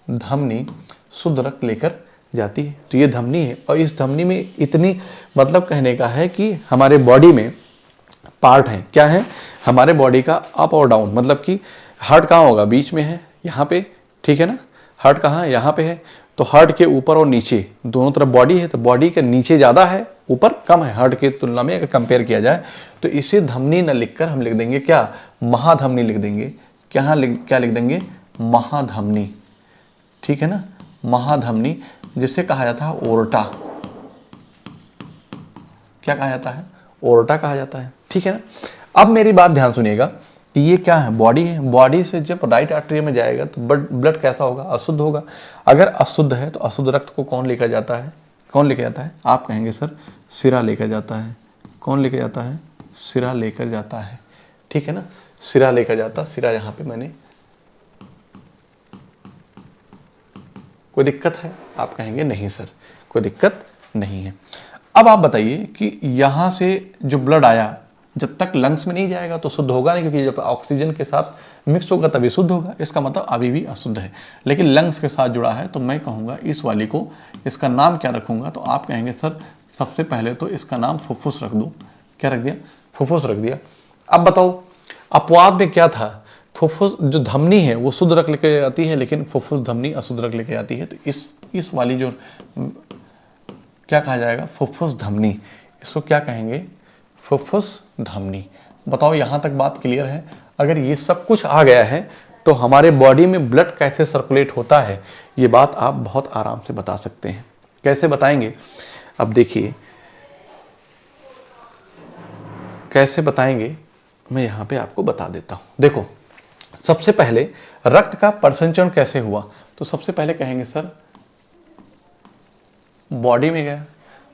धमनी शुद्ध रक्त लेकर जाती है। तो ये धमनी है, और इस धमनी में इतनी, मतलब कहने का है कि हमारे बॉडी में पार्ट है, क्या है, हमारे बॉडी का अप और डाउन, मतलब कि हार्ट कहाँ होगा, बीच में है, यहाँ पे, ठीक है ना, हार्ट कहाँ है, यहाँ पे है। तो हार्ट के ऊपर और नीचे दोनों तरफ बॉडी है, तो बॉडी के नीचे ज़्यादा है, ऊपर कम है हार्ट की तुलना में अगर कंपेयर किया जाए। तो इसे धमनी न लिखकर हम लिख देंगे क्या, महाधमनी लिख देंगे। क्या लिख देंगे, महाधमनी, ठीक है ना, महाधमनी, जिसे कहा जाता है ओरटा। क्या कहा जाता है, ओरटा कहा जाता है, ठीक है ना। अब मेरी बात ध्यान सुनिएगा कि ये क्या है, बॉडी है। बॉडी से जब राइट आर्टरी में जाएगा तो ब्लड कैसा होगा, अशुद्ध होगा। अगर अशुद्ध है तो अशुद्ध रक्त को कौन लेकर जाता है, कौन लेकर जाता है, आप कहेंगे सर सिरा लेकर जाता है। कौन लेकर जाता है, सिरा लेकर जाता है, ठीक है ना, सिरा लेकर जाता। सिरा यहाँ पे मैंने, कोई दिक्कत है, आप कहेंगे नहीं सर कोई दिक्कत नहीं है। अब आप बताइए कि यहाँ से जो ब्लड आया जब तक लंग्स में नहीं जाएगा तो शुद्ध होगा नहीं, क्योंकि जब ऑक्सीजन के साथ मिक्स होगा तभी शुद्ध होगा। इसका मतलब अभी भी अशुद्ध है, लेकिन लंग्स के साथ जुड़ा है। तो मैं कहूँगा इस वाली को, इसका नाम क्या रखूँगा, तो आप कहेंगे सर सबसे पहले तो इसका नाम फुफ्फुस रख दो। क्या रख दिया, फुफ्फुस रख दिया। अब बताओ अपवाद में क्या था, फुफ्फुस जो धमनी है वो शुद्ध रक्त लेके आती है, लेकिन फुफ्फुस धमनी अशुद्ध रक्त लेके आती है। तो इस वाली जो क्या कहा जाएगा, फुफ्फुस धमनी, इसको क्या कहेंगे, फुफ्फुस धमनी। बताओ यहाँ तक बात क्लियर है। अगर ये सब कुछ आ गया है तो हमारे बॉडी में ब्लड कैसे सर्कुलेट होता है, ये बात आप बहुत आराम से बता सकते हैं। कैसे बताएंगे, अब देखिए कैसे बताएंगे, मैं यहाँ पे आपको बता देता हूँ। देखो सबसे पहले रक्त का परिसंचरण कैसे हुआ, तो सबसे पहले कहेंगे सर बॉडी में गया।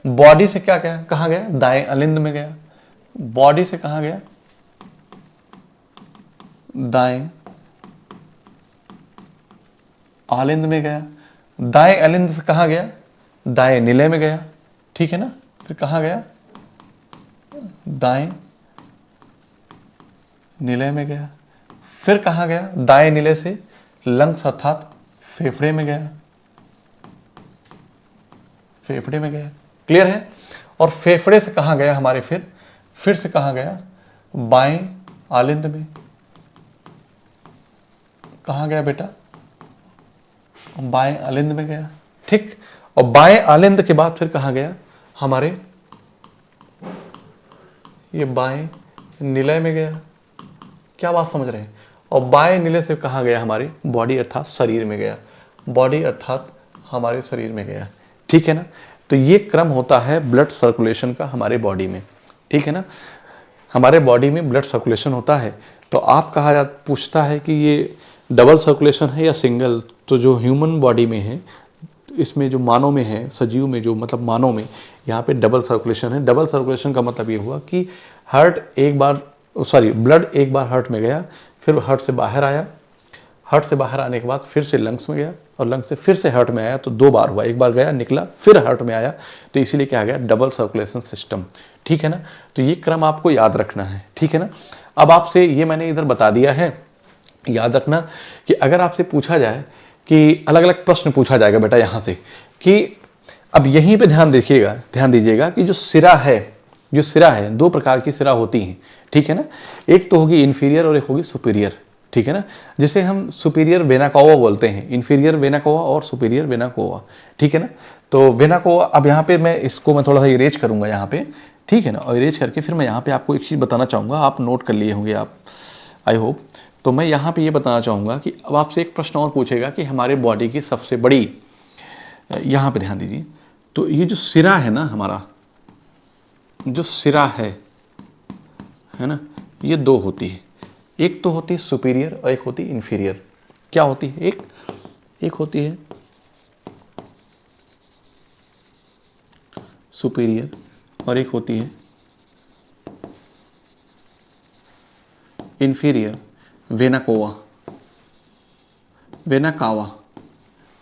बॉडी से क्या गया, कहाँ गया, दाएं अलिंद में गया। बॉडी से कहाँ गया, दाएं आलिंद में गया। दाएं अलिंद से कहाँ गया, दाएं निलय में गया, ठीक है ना। फिर कहाँ गया, दाएं निलय में गया। फिर कहाँ गया, दाएं निलय से लंग्स अर्थात फेफड़े में गया, फेफड़े में गया, क्लियर है। और फेफड़े से कहाँ गया हमारे, फिर से कहाँ गया, बाएं आलिंद में। कहाँ गया बेटा, बाएं आलिंद में गया, ठीक। और बाएं आलिंद के बाद फिर कहाँ गया, हमारे ये बाएं निलय में गया। क्या बात समझ रहे हैं। और बाएं निलय से कहाँ गया, हमारी बॉडी अर्थात शरीर में गया। बॉडी अर्थात हमारे शरीर में गया, ठीक है ना। तो ये क्रम होता है ब्लड सर्कुलेशन का हमारे बॉडी में, ठीक है ना। हमारे बॉडी में ब्लड सर्कुलेशन होता है। तो आप पूछता है कि ये डबल सर्कुलेशन है या सिंगल, तो जो ह्यूमन बॉडी में है, इसमें जो मानव में है, सजीव में जो मतलब मानव में, यहाँ पे डबल सर्कुलेशन है। डबल सर्कुलेशन का मतलब ये हुआ कि ब्लड एक बार हार्ट में गया, फिर हार्ट से बाहर आया, हार्ट से बाहर आने के बाद फिर से लंग्स में गया, और लंग्स से फिर से हार्ट में आया। तो 2 बार हुआ, एक बार गया निकला फिर हार्ट में आया, तो इसीलिए क्या आ गया, डबल सर्कुलेशन सिस्टम, ठीक है ना। तो ये क्रम आपको याद रखना है, ठीक है ना। अब आपसे ये मैंने इधर बता दिया है, याद रखना कि अगर आपसे पूछा जाए कि अलग अलग प्रश्न पूछा जाएगा बेटा यहाँ से, कि अब यहीं पे ध्यान दीजिएगा कि जो सिरा है 2 प्रकार की सिरा होती हैं, ठीक है ना। एक तो होगी इन्फीरियर और एक होगी सुपीरियर, ठीक है ना, जिसे हम सुपीरियर वेना कावा बोलते हैं। इन्फीरियर वेना कावा और सुपीरियर वेना कावा, ठीक है ना। तो वेना कावा, अब यहाँ पे मैं थोड़ा सा इरेज करूंगा यहाँ पे, ठीक है ना। और इरेज करके फिर मैं यहाँ पे आपको एक चीज़ बताना चाहूँगा, आप नोट कर लिए होंगे आप, आई होप। तो मैं यहाँ पे ये बताना चाहूँगा कि अब आपसे एक प्रश्न और पूछेगा कि हमारे बॉडी की सबसे बड़ी, यहाँ पे ध्यान दीजिए, तो ये जो सिरा है ना, हमारा जो सिरा है ना, ये 2 होती है। एक तो होती है सुपीरियर और एक होती है इन्फीरियर। क्या होती है, एक होती है सुपीरियर और एक होती है इन्फीरियर, वेना कावा,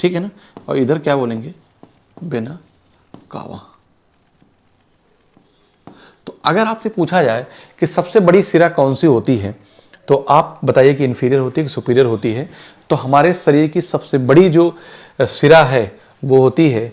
ठीक है ना। और इधर क्या बोलेंगे, वेना कावा। तो अगर आपसे पूछा जाए कि सबसे बड़ी सिरा कौन सी होती है, तो आप बताइए कि इन्फीरियर होती है कि सुपीरियर होती है। तो हमारे शरीर की सबसे बड़ी जो सिरा है वो होती है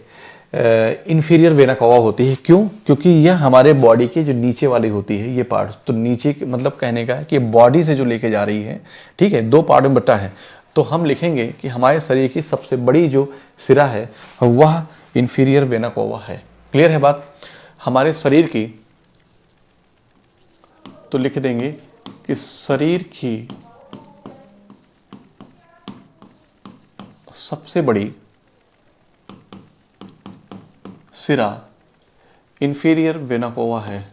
इन्फीरियर वेना कावा होती है। क्यों? क्योंकि यह हमारे बॉडी के जो नीचे वाली होती है ये पार्ट, तो नीचे मतलब कहने का है कि बॉडी से जो लेके जा रही है, ठीक है, दो पार्ट में बटा है। तो हम लिखेंगे कि हमारे शरीर की सबसे बड़ी जो सिरा है वह इन्फीरियर वेना कावा है। क्लियर है बात? हमारे शरीर की, तो लिख देंगे कि शरीर की सबसे बड़ी सिरा इन्फीरियर वेना कावा है।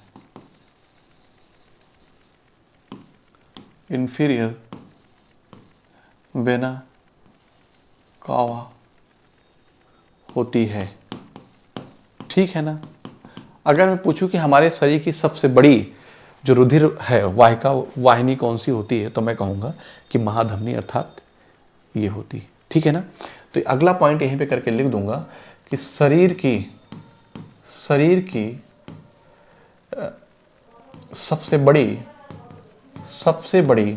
इन्फीरियर वेना कावा होती है। ठीक है ना? अगर मैं पूछूं कि हमारे शरीर की सबसे बड़ी जो रुधिर है वाहिनी कौन सी होती है, तो मैं कहूँगा कि महाधमनी अर्थात ये होती है। ठीक है ना? तो अगला पॉइंट यहीं पे करके लिख दूंगा कि शरीर की सबसे बड़ी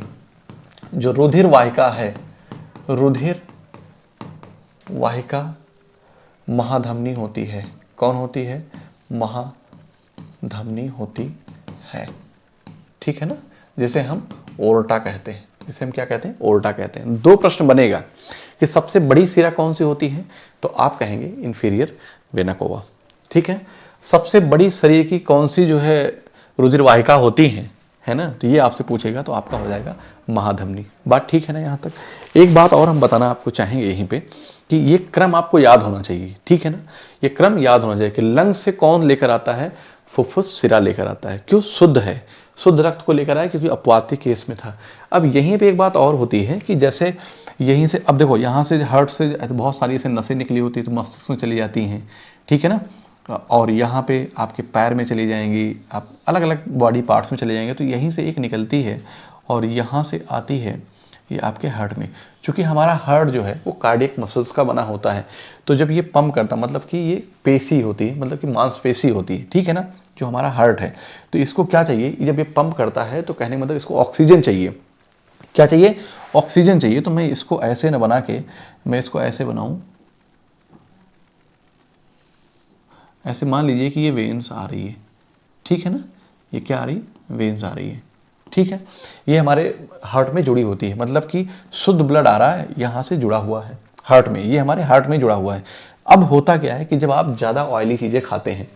जो रुधिर वाहिका है, रुधिर वाहिका महाधमनी होती है। कौन होती है? महाधमनी होती है। ठीक है ना? जिसे हम ओर्टा कहते हैं। जिसे हम क्या कहते हैं? ओर्टा कहते हैं। दो प्रश्न बनेगा कि सबसे बड़ी सिरा कौन सी होती है, तो आप कहेंगे इन्फीरियर वेना कावा। ठीक है? सबसे बड़ी शरीर की कौन सी जो है रुधिर वाहिका होती है ना? तो ये आपसे पूछेगा तो आपका हो जाएगा महाधमनी। बात ठीक है ना यहाँ तक? एक बात और हम बताना आपको चाहेंगे यहीं पे कि ये क्रम आपको याद होना चाहिए। ठीक है ना? ये क्रम याद होना चाहिए कि लंग से कौन लेकर आता है? फुफ्फुस सिरा लेकर आता है। क्यों? शुद्ध है, शुद्ध रक्त को लेकर आया, क्योंकि अपवाती केस में था। अब यहीं पे एक बात और होती है कि जैसे यहीं से, अब देखो यहाँ से हार्ट से बहुत सारी ऐसे नसें निकली होती है तो मस्तिष्क में चली जाती हैं। ठीक है ना? और यहाँ पे आपके पैर में चली जाएंगी, आप अलग अलग बॉडी पार्ट्स में चले जाएंगे, तो यहीं से एक निकलती है और यहाँ से आती है ये आपके हार्ट में। क्योंकि हमारा हार्ट जो है वो कार्डियक मसल्स का बना होता है, तो जब ये पंप करता, मतलब कि ये पेशी होती है, मतलब कि मांसपेशी होती है। ठीक है ना? जो हमारा हार्ट है, तो इसको क्या चाहिए? जब ये पंप करता है तो कहने मतलब इसको ऑक्सीजन चाहिए। क्या चाहिए? ऑक्सीजन चाहिए। तो मैं इसको ऐसे न बना के, मैं इसको ऐसे बनाऊं, ऐसे मान लीजिए कि ये वेन्स आ रही है। ठीक है ना? ये क्या आ रही है? वेन्स आ रही है। ठीक है? ये हमारे हार्ट में जुड़ी होती है, मतलब कि शुद्ध ब्लड आ रहा है, यहाँ से जुड़ा हुआ है हार्ट में, ये हमारे हार्ट में जुड़ा हुआ है। अब होता क्या है कि जब आप ज़्यादा ऑयली चीज़ें खाते हैं,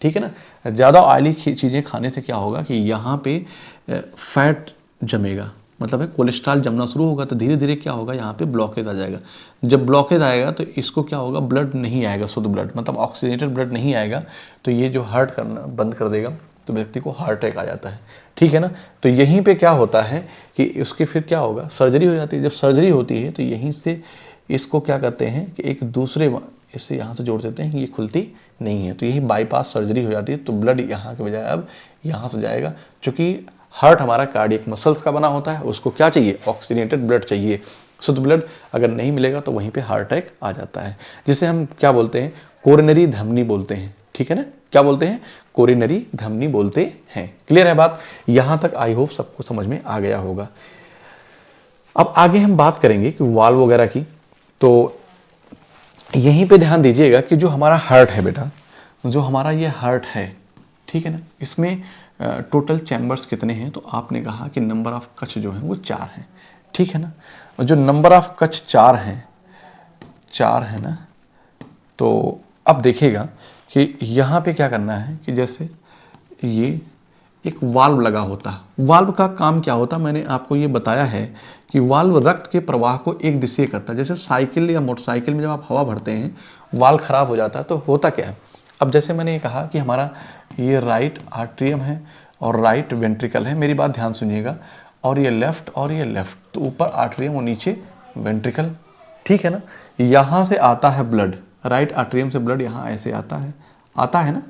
ठीक है ना, ज़्यादा ऑयली चीज़ें खाने से क्या होगा कि यहाँ पे फैट जमेगा, मतलब है कोलेस्ट्रॉल जमना शुरू होगा, तो धीरे धीरे क्या होगा, यहाँ पे ब्लॉकेज आ जाएगा। जब ब्लॉकेज आएगा तो इसको क्या होगा, ब्लड नहीं आएगा, शुद्ध ब्लड, मतलब ऑक्सीजनेटेड ब्लड नहीं आएगा, तो ये जो हार्ट करना बंद कर देगा, तो व्यक्ति को हार्ट अटैक आ जाता है। ठीक है ना? तो यहीं पे क्या होता है कि उसके फिर क्या होगा, सर्जरी हो जाती है। जब सर्जरी होती है तो यहीं से इसको क्या करते हैं कि एक दूसरे इससे यहाँ से जोड़ देते हैं कि ये खुलती नहीं है, तो यही बाईपास सर्जरी हो जाती है। तो ब्लड यहाँ के बजाय अब यहाँ से जाएगा। चूँकि हार्ट हमारा कार्डियक मसल्स का बना होता है, उसको क्या चाहिए, ऑक्सीजनेटेड ब्लड चाहिए। शुद्ध ब्लड अगर नहीं मिलेगा तो वहीं पे हार्ट अटैक आ जाता है, जिसे हम क्या बोलते हैं, कोरोनरी धमनी बोलते हैं। ठीक है ना? क्या बोलते हैं? कोरोनरी धमनी बोलते हैं। क्लियर है बात? यहां तक आई होप सबको समझ में आ गया होगा। अब आगे हम बात करेंगे कि वाल्व वगैरह की, तो यहीं पे ध्यान दीजिएगा कि जो हमारा हार्ट है बेटा, जो हमारा ये हार्ट है, ठीक है ना, इसमें टोटल चैम्बर्स कितने हैं, तो आपने कहा कि नंबर ऑफ कच जो है वो 4 हैं। ठीक है ना? और जो नंबर ऑफ कच 4 है ना, तो अब देखिएगा कि यहाँ पे क्या करना है कि जैसे ये एक वाल्व लगा होता है। वाल्व का काम क्या होता है, मैंने आपको ये बताया है कि वाल्व रक्त के प्रवाह को एक दिशा करता है। जैसे साइकिल या मोटरसाइकिल में जब आप हवा भरते हैं, वाल्व खराब हो जाता है, तो होता क्या है, अब जैसे मैंने ये कहा कि हमारा ये राइट आर्ट्रियम है और राइट वेंट्रिकल है, मेरी बात ध्यान सुनिएगा, और ये लेफ्ट और ये लेफ्ट, तो ऊपर आर्ट्रियम और नीचे वेंट्रिकल। ठीक है ना? यहाँ से आता है ब्लड, राइट आर्ट्रियम से ब्लड यहाँ ऐसे आता है ना,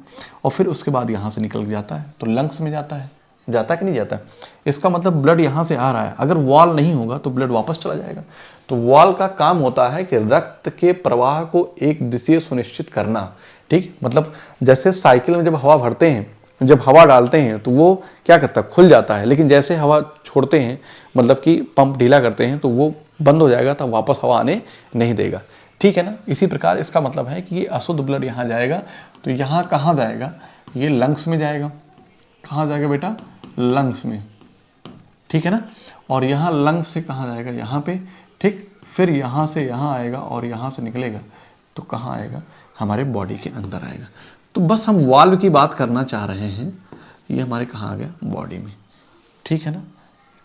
और फिर उसके बाद यहाँ से निकल जाता है, तो लंग्स में जाता है कि नहीं जाता है? इसका मतलब ब्लड यहाँ से आ रहा है, अगर वॉल नहीं होगा तो ब्लड वापस चला जाएगा। तो वॉल का काम होता है कि रक्त के प्रवाह को एक दिशा सुनिश्चित करना। ठीक, मतलब जैसे साइकिल में जब हवा भरते हैं, जब हवा डालते हैं तो वो क्या करता है, खुल जाता है, लेकिन जैसे हवा छोड़ते हैं, मतलब कि पंप ढीला करते हैं तो वो बंद हो जाएगा, तब वापस हवा आने नहीं देगा। ठीक है ना। इसी प्रकार इसका मतलब है कि ये अशुद्ध ब्लड यहाँ जाएगा तो यहाँ कहाँ जाएगा, ये लंग्स में जाएगा। कहाँ जाएगा बेटा, लंग्स में। ठीक है ना। और यहाँ लंग्स से कहाँ जाएगा, यहाँ पे। ठीक, फिर यहाँ से यहाँ आएगा और यहाँ से निकलेगा तो कहाँ आएगा, हमारे बॉडी के अंदर आएगा। तो बस हम वाल्व की बात करना चाह रहे हैं। ये हमारे कहाँ आ गया, बॉडी में। ठीक है ना,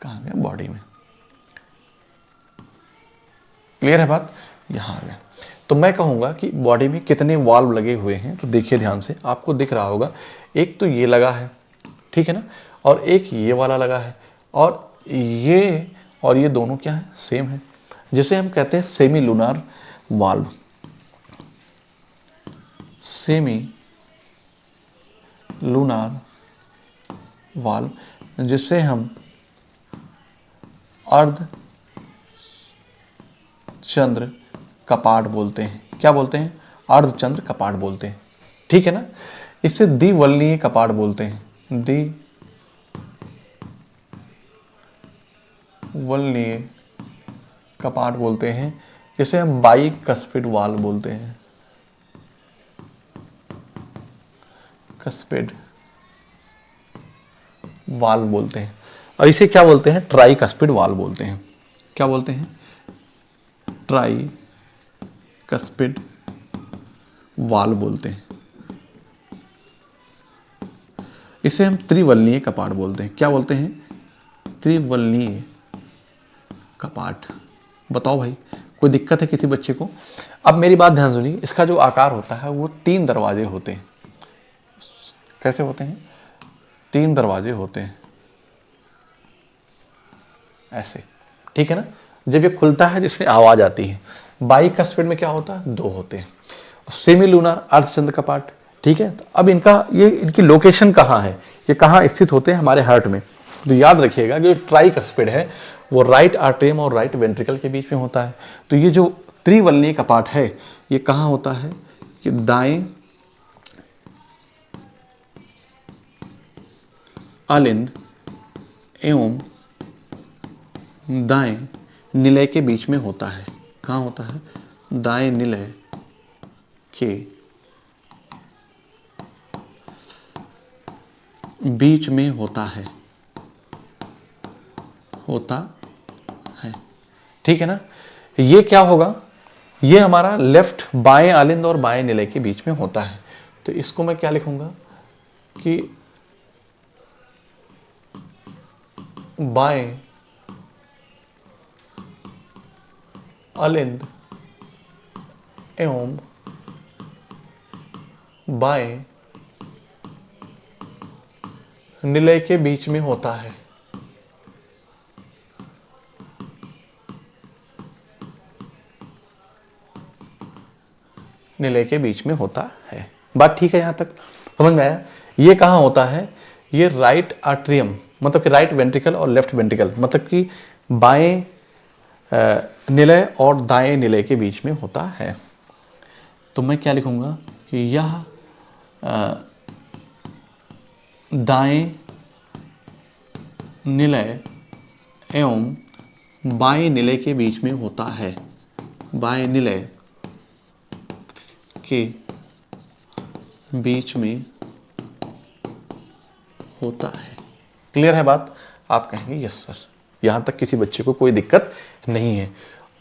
कहाँ आ गया, बॉडी में। क्लियर है बात, यहाँ आ गया। तो मैं कहूँगा कि बॉडी में कितने वाल्व लगे हुए हैं, तो देखिए ध्यान से, आपको दिख रहा होगा एक तो ये लगा है, ठीक है ना, और एक ये वाला लगा है, और ये दोनों क्या है, सेम है, जिसे हम कहते हैं semi lunar valve. Semi lunar valve, जिसे हम अर्ध चंद्र कपाट बोलते हैं। क्या बोलते हैं, अर्धचंद्र कपाट बोलते हैं। ठीक है ना। इसे द्विवलनीय कपाट बोलते हैं, द्विवलनीय कपाट बोलते हैं। इसे हम बाइकस्पिड वाल्व बोलते हैं, कस्पिड वाल्व बोलते हैं। और इसे क्या बोलते हैं, ट्राई कस्पिड वाल्व बोलते हैं। क्या बोलते हैं, ट्राई कस्पिड वाल्व बोलते हैं। इसे हम त्रिवलनीय कपाट बोलते हैं। क्या बोलते हैं, त्रिवलनीय कपाट। बताओ भाई, कोई दिक्कत है किसी बच्चे को। अब मेरी बात ध्यान सुनिए, इसका जो आकार होता है वो 3 दरवाजे होते हैं। कैसे होते हैं, 3 दरवाजे होते हैं, ऐसे। ठीक है ना। जब ये खुलता है जिससे आवाज आती है। बाइकस्पिड में क्या होता है, 2 होते हैं। सेमी लूनार अर्धचंद्र कपाट। ठीक है। तो अब इनकी लोकेशन कहाँ है, ये कहाँ स्थित होते हैं, हमारे हार्ट में। तो याद रखिएगा जो ट्राइकस्पिड है वो राइट आर्टरियम और राइट वेंट्रिकल के बीच में होता है। तो ये जो त्रिवलनीय कपाट है ये कहाँ होता है, कि दाएं अलिंद एवं दाएं निलय के बीच में होता है। कहाँ होता है, दाएं निलय के बीच में होता है, ठीक है ना। ये क्या होगा, ये हमारा लेफ्ट बाएं अलिंद और बाएं निलय के बीच में होता है। तो इसको मैं क्या लिखूंगा कि बाएं अलिंद एवं बाएं निलय के बीच में होता है। निलय के बीच में होता है। बात ठीक है, यहां तक समझ में आया। ये कहाँ होता है, ये राइट आर्ट्रियम मतलब कि राइट वेंट्रिकल और लेफ्ट वेंट्रिकल मतलब कि बाएं निलय और दाएं निलय के बीच में होता है। तो मैं क्या लिखूंगा कि यह दाएं निलय एवं बाएं निलय के बीच में होता है। बाएं निलय के बीच में होता है। क्लियर है बात, आप कहेंगे यस सर, यहां तक किसी बच्चे को कोई दिक्कत नहीं है।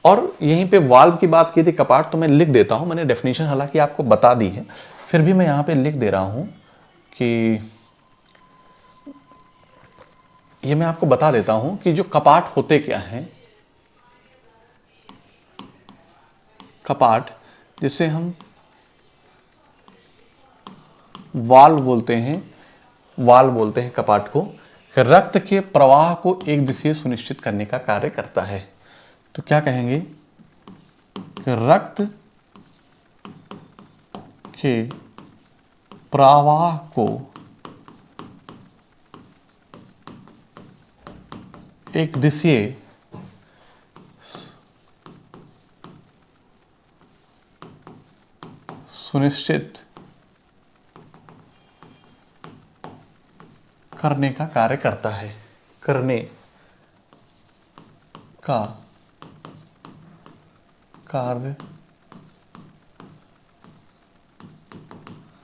और यहीं पे वाल्व की बात की थी, कपाट, तो मैं लिख देता हूं, मैंने डेफिनेशन हालांकि आपको बता दी है, फिर भी मैं यहां पे लिख दे रहा हूं कि ये मैं आपको बता देता हूं कि जो कपाट होते क्या हैं। कपाट जिसे हम वाल्व बोलते हैं, वाल्व बोलते हैं कपाट को, रक्त के प्रवाह को एक दिशीय सुनिश्चित करने का कार्य करता है। तो क्या कहेंगे कि रक्त के प्रवाह को एक दिशीय सुनिश्चित करने का कार्य करता है, करने का कार्य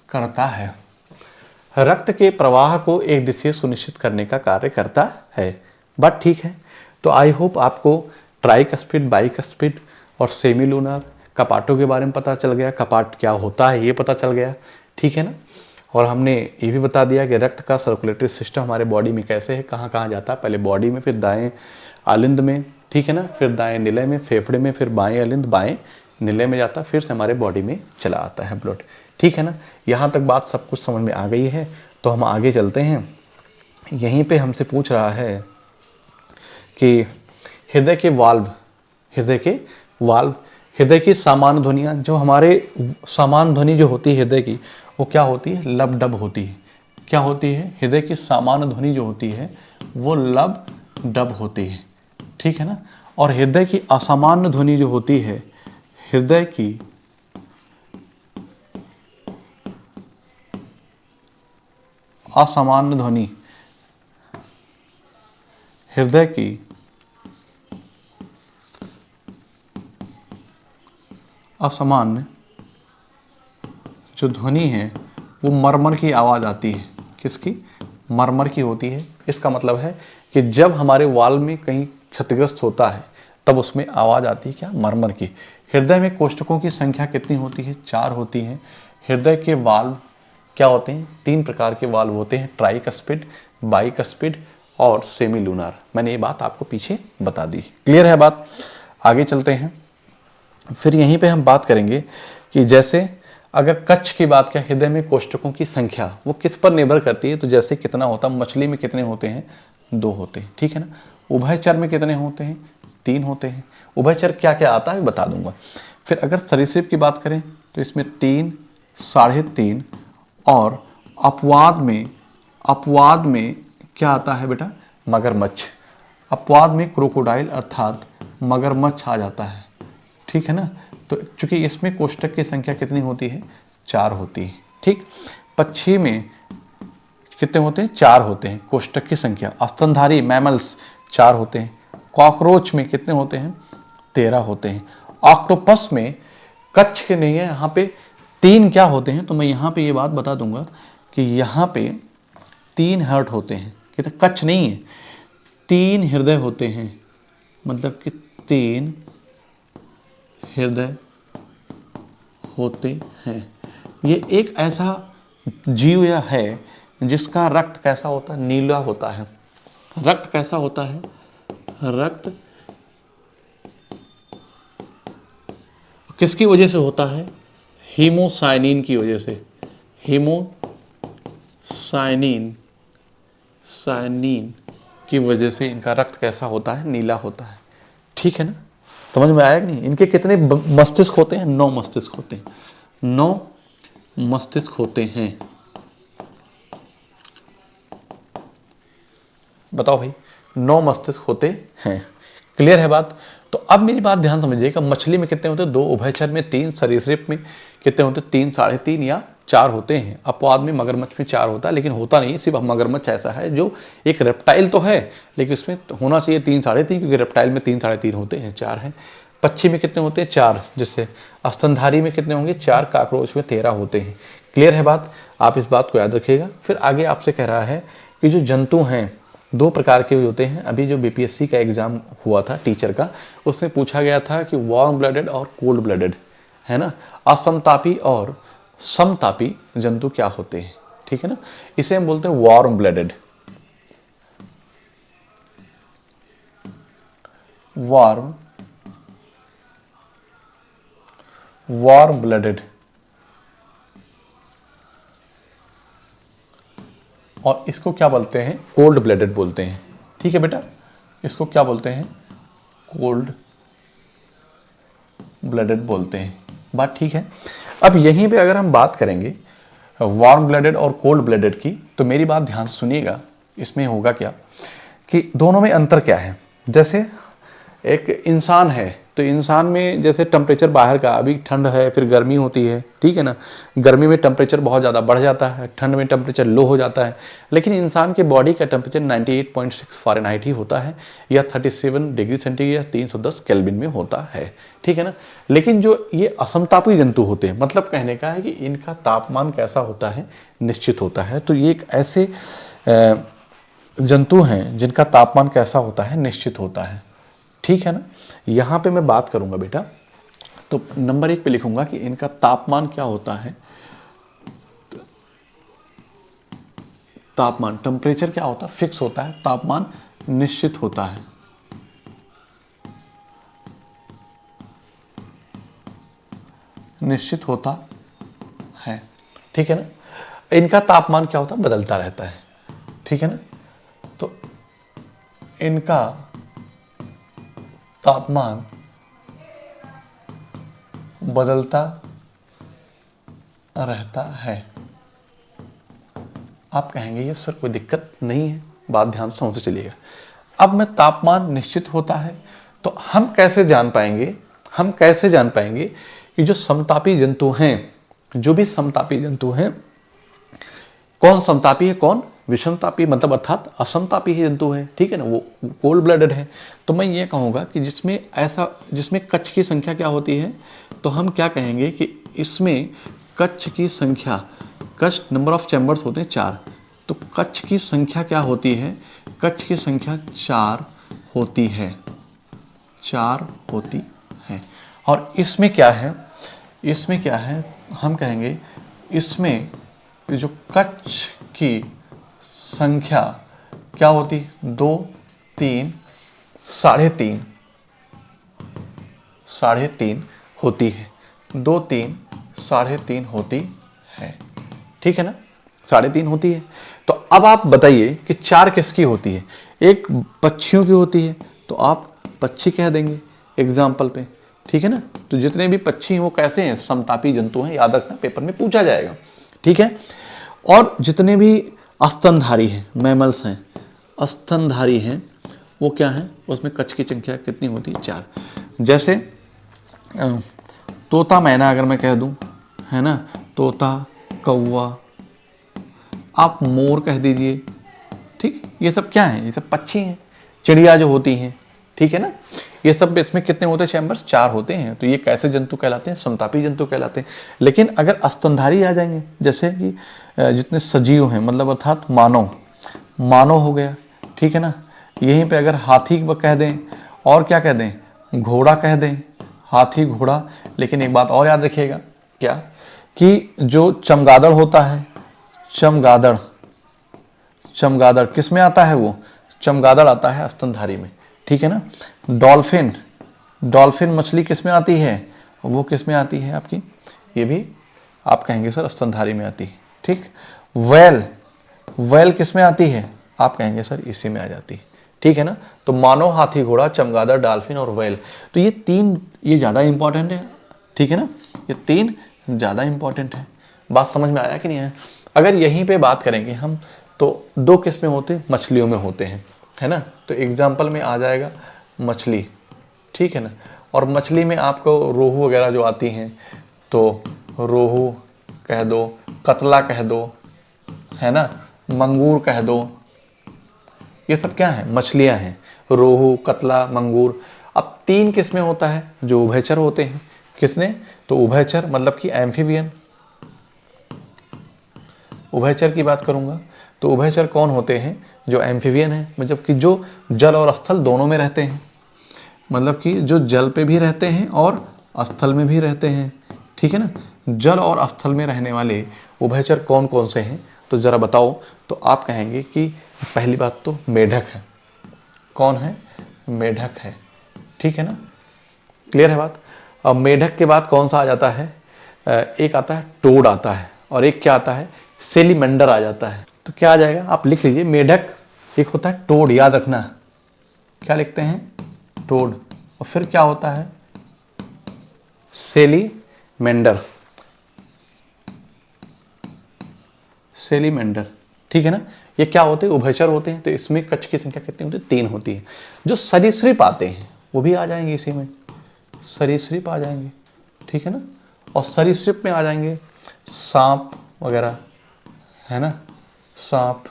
करता है, रक्त के प्रवाह को एक दिशा सुनिश्चित करने का कार्य करता है। बात ठीक है। तो आई होप आपको ट्राइकस्पिड, बाइकस्पिड और सेमीलूनर कपाटों के बारे में पता चल गया, कपाट क्या होता है ये पता चल गया, ठीक है ना। और हमने ये भी बता दिया कि रक्त का सर्कुलेटरी सिस्टम हमारे बॉडी में कैसे है, कहाँ कहाँ जाता है, पहले बॉडी में, फिर दाएं आलिंद में, ठीक है ना, फिर दाएं निलय में, फेफड़े में, फिर बाएं आलिंद, बाएं निलय में जाता है, फिर से हमारे बॉडी में चला आता है ब्लड, ठीक है ना। यहाँ तक बात सब कुछ समझ में आ गई है। तो हम आगे चलते हैं। यहीं पे हमसे पूछ रहा है कि हृदय के वाल्व, हृदय की सामान्य ध्वनियाँ, जो हमारे सामान्य ध्वनि जो होती है हृदय की, वो क्या होती है, लब डब होती है। क्या होती है, हृदय की सामान्य ध्वनि जो होती है वो लब डब होती है, ठीक है ना। और हृदय की असामान्य ध्वनि जो होती है, हृदय की असामान्य ध्वनि, हृदय की असामान्य जो ध्वनि है वो मरमर की आवाज़ आती है। किसकी, मरमर की होती है। इसका मतलब है कि जब हमारे वाल्व में कहीं क्षतिग्रस्त होता है तब उसमें आवाज़ आती है, क्या, मरमर की। हृदय में कोष्ठकों की संख्या कितनी होती है, 4 होती है। हृदय के वाल्व क्या होते हैं, 3 प्रकार के वाल्व होते हैं, ट्राइकस्पिड, बाइकस्पिड और सेमीलूनर। मैंने ये बात आपको पीछे बता दी, क्लियर है बात। आगे चलते हैं। फिर यहीं पे हम बात करेंगे कि जैसे अगर कच्छ की बात किया, हृदय में कोष्ठकों की संख्या वो किस पर निर्भर करती है, तो जैसे कितना होता है, मछली में कितने होते हैं, 2 होते हैं, ठीक है ना। उभयचर में कितने होते हैं, 3 होते हैं। उभयचर क्या क्या आता है बता दूंगा। फिर अगर सरीसृप की बात करें तो इसमें 3, 3.5 और अपवाद में क्या आता है बेटा, मगरमच्छ। अपवाद में क्रोकोडाइल अर्थात मगरमच्छ आ जाता है, ठीक है ना। तो चूंकि इसमें कोष्ठक की संख्या कितनी होती है, 4 होती है, ठीक। पक्षी में कितने होते हैं, 4 होते हैं कोष्ठक की संख्या। स्तनधारी मैमल्स 4 होते हैं। कॉकरोच में कितने होते हैं, 13 होते हैं। ऑक्टोपस में, कच्छ के नहीं है, यहाँ पे 3 क्या होते हैं, तो मैं यहाँ पे ये बात बता दूंगा कि यहाँ पे 3 हार्ट होते हैं, कितने, कच्छ नहीं है, 3 हृदय होते हैं, मतलब कि 3 हृदय होते हैं। ये एक ऐसा जीव या है जिसका रक्त कैसा होता है, नीला होता है। रक्त कैसा होता है, रक्त किसकी वजह से होता है, हीमोसाइनिन की वजह से। साइनिन की वजह से इनका रक्त कैसा होता है, नीला होता है, ठीक है ना। समझ में आया कि नहीं। इनके कितने मस्तिष्क होते हैं, 9 मस्तिष्क होते हैं, 9 मस्तिष्क होते हैं। बताओ भाई, 9 मस्तिष्क होते हैं, क्लियर है बात। तो अब मेरी बात ध्यान समझिएगा, मछली में कितने होते हैं, 2, उभयचर में 3, सरीसृप में कितने होते हैं, 3, 3.5 या 4 होते हैं। अपवाद में मगरमच्छ में 4 होता है, लेकिन होता नहीं, सिर्फ मगरमच्छ ऐसा है जो एक रेप्टाइल तो है, लेकिन उसमें होना चाहिए 3, 3.5, क्योंकि रेप्टाइल में 3, 3.5 होते हैं, 4 हैं। पक्षी में कितने होते हैं, 4, जैसे स्तनधारी में कितने होंगे, 4, काकरोच में 13 होते हैं, क्लियर है बात। आप इस बात को याद रखिएगा। फिर आगे आपसे कह रहा है कि जो जंतु हैं 2 प्रकार के होते हैं। अभी जो बीपीएससी का एग्जाम हुआ था टीचर का, उसमें पूछा गया था कि वार्म ब्लडेड और कोल्ड ब्लडेड, है ना, असमतापी और समतापी जंतु क्या होते हैं, ठीक है ना। इसे हम बोलते हैं वार्म ब्लडेड, वार्म ब्लडेड, और इसको क्या बोलते हैं, कोल्ड ब्लडेड बोलते हैं, ठीक है बेटा। इसको क्या बोलते हैं, कोल्ड ब्लडेड बोलते हैं, बात ठीक है। अब यहीं पे अगर हम बात करेंगे वार्म ब्लडेड और कोल्ड ब्लडेड की, तो मेरी बात ध्यान से सुनिएगा। इसमें होगा क्या कि दोनों में अंतर क्या है। जैसे एक इंसान है, तो इंसान में जैसे टेम्परेचर बाहर का, अभी ठंड है फिर गर्मी होती है, ठीक है ना, गर्मी में टेम्परेचर बहुत ज़्यादा बढ़ जाता है, ठंड में टेम्परेचर लो हो जाता है, लेकिन इंसान के बॉडी का टेम्परेचर 98.6 फ़ारेनहाइट ही होता है, या 37 डिग्री सेंटीग्रेड या 310 केल्विन में होता है, ठीक है ना। लेकिन जो ये असमतापी जंतु होते हैं, मतलब कहने का है कि इनका तापमान कैसा होता है, निश्चित होता है। तो ये एक ऐसे जंतु हैं जिनका तापमान कैसा होता है, निश्चित होता है, ठीक है ना। यहाँ पे मैं बात करूँगा बेटा, तो नंबर 1 पे लिखूंगा कि इनका तापमान क्या होता है, तापमान, टेम्परेचर क्या होता है, फिक्स होता है, तापमान निश्चित होता है, निश्चित होता है, ठीक है ना। इनका तापमान क्या होता है, बदलता रहता है, ठीक है ना। तो इनका तापमान बदलता रहता है। आप कहेंगे ये सर कोई दिक्कत नहीं है, बात ध्यान से समझते चलिएगा। अब मैं तापमान निश्चित होता है, तो हम कैसे जान पाएंगे, हम कैसे जान पाएंगे कि जो समतापी जंतु हैं, जो भी समतापी जंतु हैं, कौन समतापी है कौन विषमतापी, मतलब अर्थात असमतापी ही जंतु है, ठीक है ना, वो कोल्ड ब्लडेड है। तो मैं ये कहूँगा कि जिसमें कच्छ की संख्या क्या होती है, तो हम क्या कहेंगे कि इसमें कच्छ की संख्या, कच्छ नंबर ऑफ चैम्बर्स होते हैं 4, तो कच्छ की संख्या क्या होती है, कच्छ की संख्या 4 होती है, 4 होती है। और इसमें क्या है, इसमें क्या है, हम कहेंगे इसमें जो कच्छ की संख्या क्या होती, 2, 3, 3.5, 3.5 होती है, 2, 3, 3.5 होती है, ठीक है ना, 3.5 होती है। तो अब आप बताइए कि 4 किसकी होती है, एक पक्षियों की होती है, तो आप पक्षी कह देंगे एग्जाम्पल पे, ठीक है ना। तो जितने भी पक्षी हैं वो कैसे हैं, समतापी जंतु हैं, याद रखना, पेपर में पूछा जाएगा, ठीक है। और जितने भी स्तनधारी हैं, मैमल्स हैं, स्तनधारी हैं, वो क्या हैं, उसमें कच्छ की संख्या कितनी होती है, 4। जैसे तोता मैना अगर मैं कह दूं, है ना, तोता, कौवा, आप मोर कह दीजिए, ठीक, ये सब क्या हैं, ये सब पक्षी हैं, चिड़िया जो होती हैं, ठीक है ना, ये सब इसमें कितने होते हैं चैम्बर्स, 4 होते हैं। तो ये कैसे जंतु कहलाते हैं, समतापी जंतु कहलाते हैं। लेकिन अगर स्तनधारी आ जाएंगे, जैसे कि जितने सजीव हैं, मतलब अर्थात मानव, मानव हो गया, ठीक है ना, यहीं पे अगर हाथी कह दें, और क्या कह दें, घोड़ा कह दें, हाथी घोड़ा। लेकिन एक बात और याद रखिएगा, क्या, कि जो चमगादड़ होता है, चमगादड़, चमगादड़ किस में आता है, वो चमगादड़ आता है स्तनधारी में, ठीक है ना। डॉल्फिन, डॉल्फिन मछली किस में आती है, वो किस में आती है आपकी, ये भी आप कहेंगे सर स्तनधारी में आती है, ठीक। वेल, वेल किस में आती है, आप कहेंगे सर इसी में आ जाती है, ठीक है ना। तो मानव, हाथी घोड़ा, चमगादड़, डॉल्फिन और वेल, तो ये 3 ये ज़्यादा इंपॉर्टेंट है, ठीक है ना, ये 3 ज़्यादा इंपॉर्टेंट है। बात समझ में आया कि नहीं आया। अगर यहीं पे बात करेंगे हम, तो 2 किस्में होते हैं, मछलियों में होते हैं, है ना। तो एग्जाम्पल में आ जाएगा मछली, ठीक है ना। और मछली में आपको रोहू वगैरह जो आती हैं, तो रोहू कह दो, कतला कह दो, है ना, मंगूर कह दो, ये सब क्या है, मछलियां हैं, रोहू, कतला, मंगूर। अब 3 किस्में होता है जो उभयचर होते हैं, किसने, तो उभयचर मतलब कि एम्फीबियन। उभयचर की बात करूंगा तो उभयचर कौन होते हैं, जो एम्फीबियन है, मतलब कि जो जल और स्थल दोनों में रहते हैं, मतलब कि जो जल पे भी रहते हैं और स्थल में भी रहते हैं, ठीक है ना। जल और स्थल में रहने वाले उभयचर कौन कौन से हैं, तो ज़रा बताओ। तो आप कहेंगे कि पहली बात तो मेढक है, कौन है, मेढक है, ठीक है ना, क्लियर है बात। अब मेढक के बाद कौन सा आ जाता है, एक आता है टोड आता है, और एक क्या आता है, सेलिमेंडर आ जाता है। तो क्या आ जाएगा, आप लिख लीजिए, मेढक, एक होता है टोड, याद रखना, क्या लिखते हैं, टोड, और फिर क्या होता है, सेलिमेंडर, सेलिमेंडर, ठीक है ना। ये क्या होते हैं, उभयचर होते हैं। तो इसमें कच्छ की संख्या कितनी होती है, 3 होती है। जो सरीसृप आते हैं वो भी आ जाएंगे इसी में, सरीसृप आ जाएंगे, ठीक है ना। और सरीसृप में आ जाएंगे सांप वगैरह, है ना, सांप,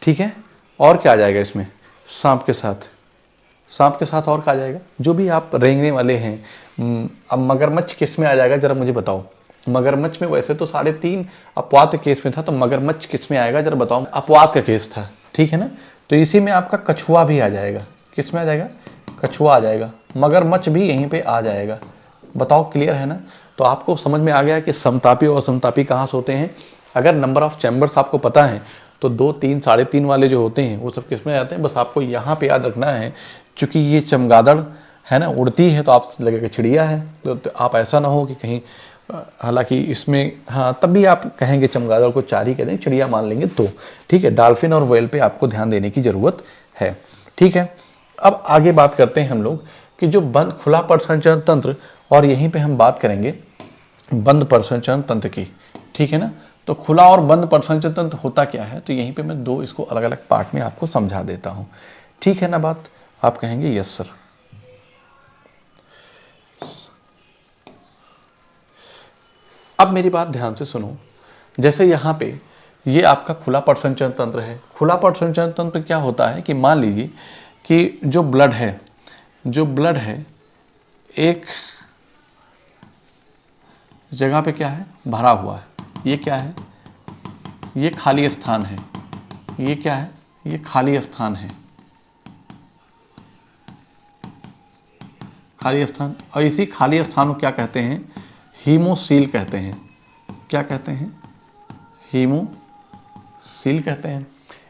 ठीक है। और क्या आ जाएगा इसमें, सांप के साथ, सांप के साथ और क्या आ जाएगा, जो भी आप रेंगने वाले हैं। अब मगरमच्छ किस में आ जाएगा जरा मुझे बताओ। मगरमच्छ में वैसे तो 3.5 अपवाद के केस में था, तो मगरमच्छ किस में आएगा जरा बताओ। अपवाद का केस था, ठीक है ना। तो इसी में आपका कछुआ भी आ जाएगा, किस में आ जाएगा, कछुआ आ जाएगा। मगरमच्छ भी यहीं पे आ जाएगा। बताओ क्लियर है ना। तो आपको समझ में आ गया कि समतापी और असमतापी कहाँ से होते हैं। अगर नंबर ऑफ चैम्बर्स आपको पता है तो 2, 3, 3.5 वाले जो होते हैं वो सब किस में आते हैं, बस आपको यहाँ पे याद रखना है। चूंकि ये चमगादड़ है ना, उड़ती है तो आप लगेगा चिड़िया है, तो आप ऐसा ना हो कि कहीं, हालांकि इसमें हाँ तब भी आप कहेंगे चमगादड़ को 4 ही कहते हैं, चिड़िया मान लेंगे तो, ठीक है। डॉल्फिन और व्हेल पे आपको ध्यान देने की ज़रूरत है, ठीक है। अब आगे बात करते हैं हम लोग कि जो बंद खुला परिसंचरण तंत्र, और यहीं पे हम बात करेंगे बंद परिसंचरण तंत्र की, ठीक है ना। तो खुला और बंद परिसंचरण तंत्र होता क्या है, तो यहीं पे मैं 2 इसको अलग अलग पार्ट में आपको समझा देता हूँ, ठीक है ना बात। आप कहेंगे यस सर। अब मेरी बात ध्यान से सुनो। जैसे यहाँ पे ये आपका खुला परिसंचरण तंत्र है। खुला परिसंचरण तंत्र क्या होता है कि मान लीजिए कि जो ब्लड है, जो ब्लड है एक जगह पे क्या है, भरा हुआ है। ये क्या है, ये खाली स्थान है। ये क्या है, ये खाली स्थान है, खाली स्थान। और इसी खाली स्थान को क्या कहते हैं, हीमोसील कहते हैं। क्या कहते हैं, हीमोसील कहते हैं।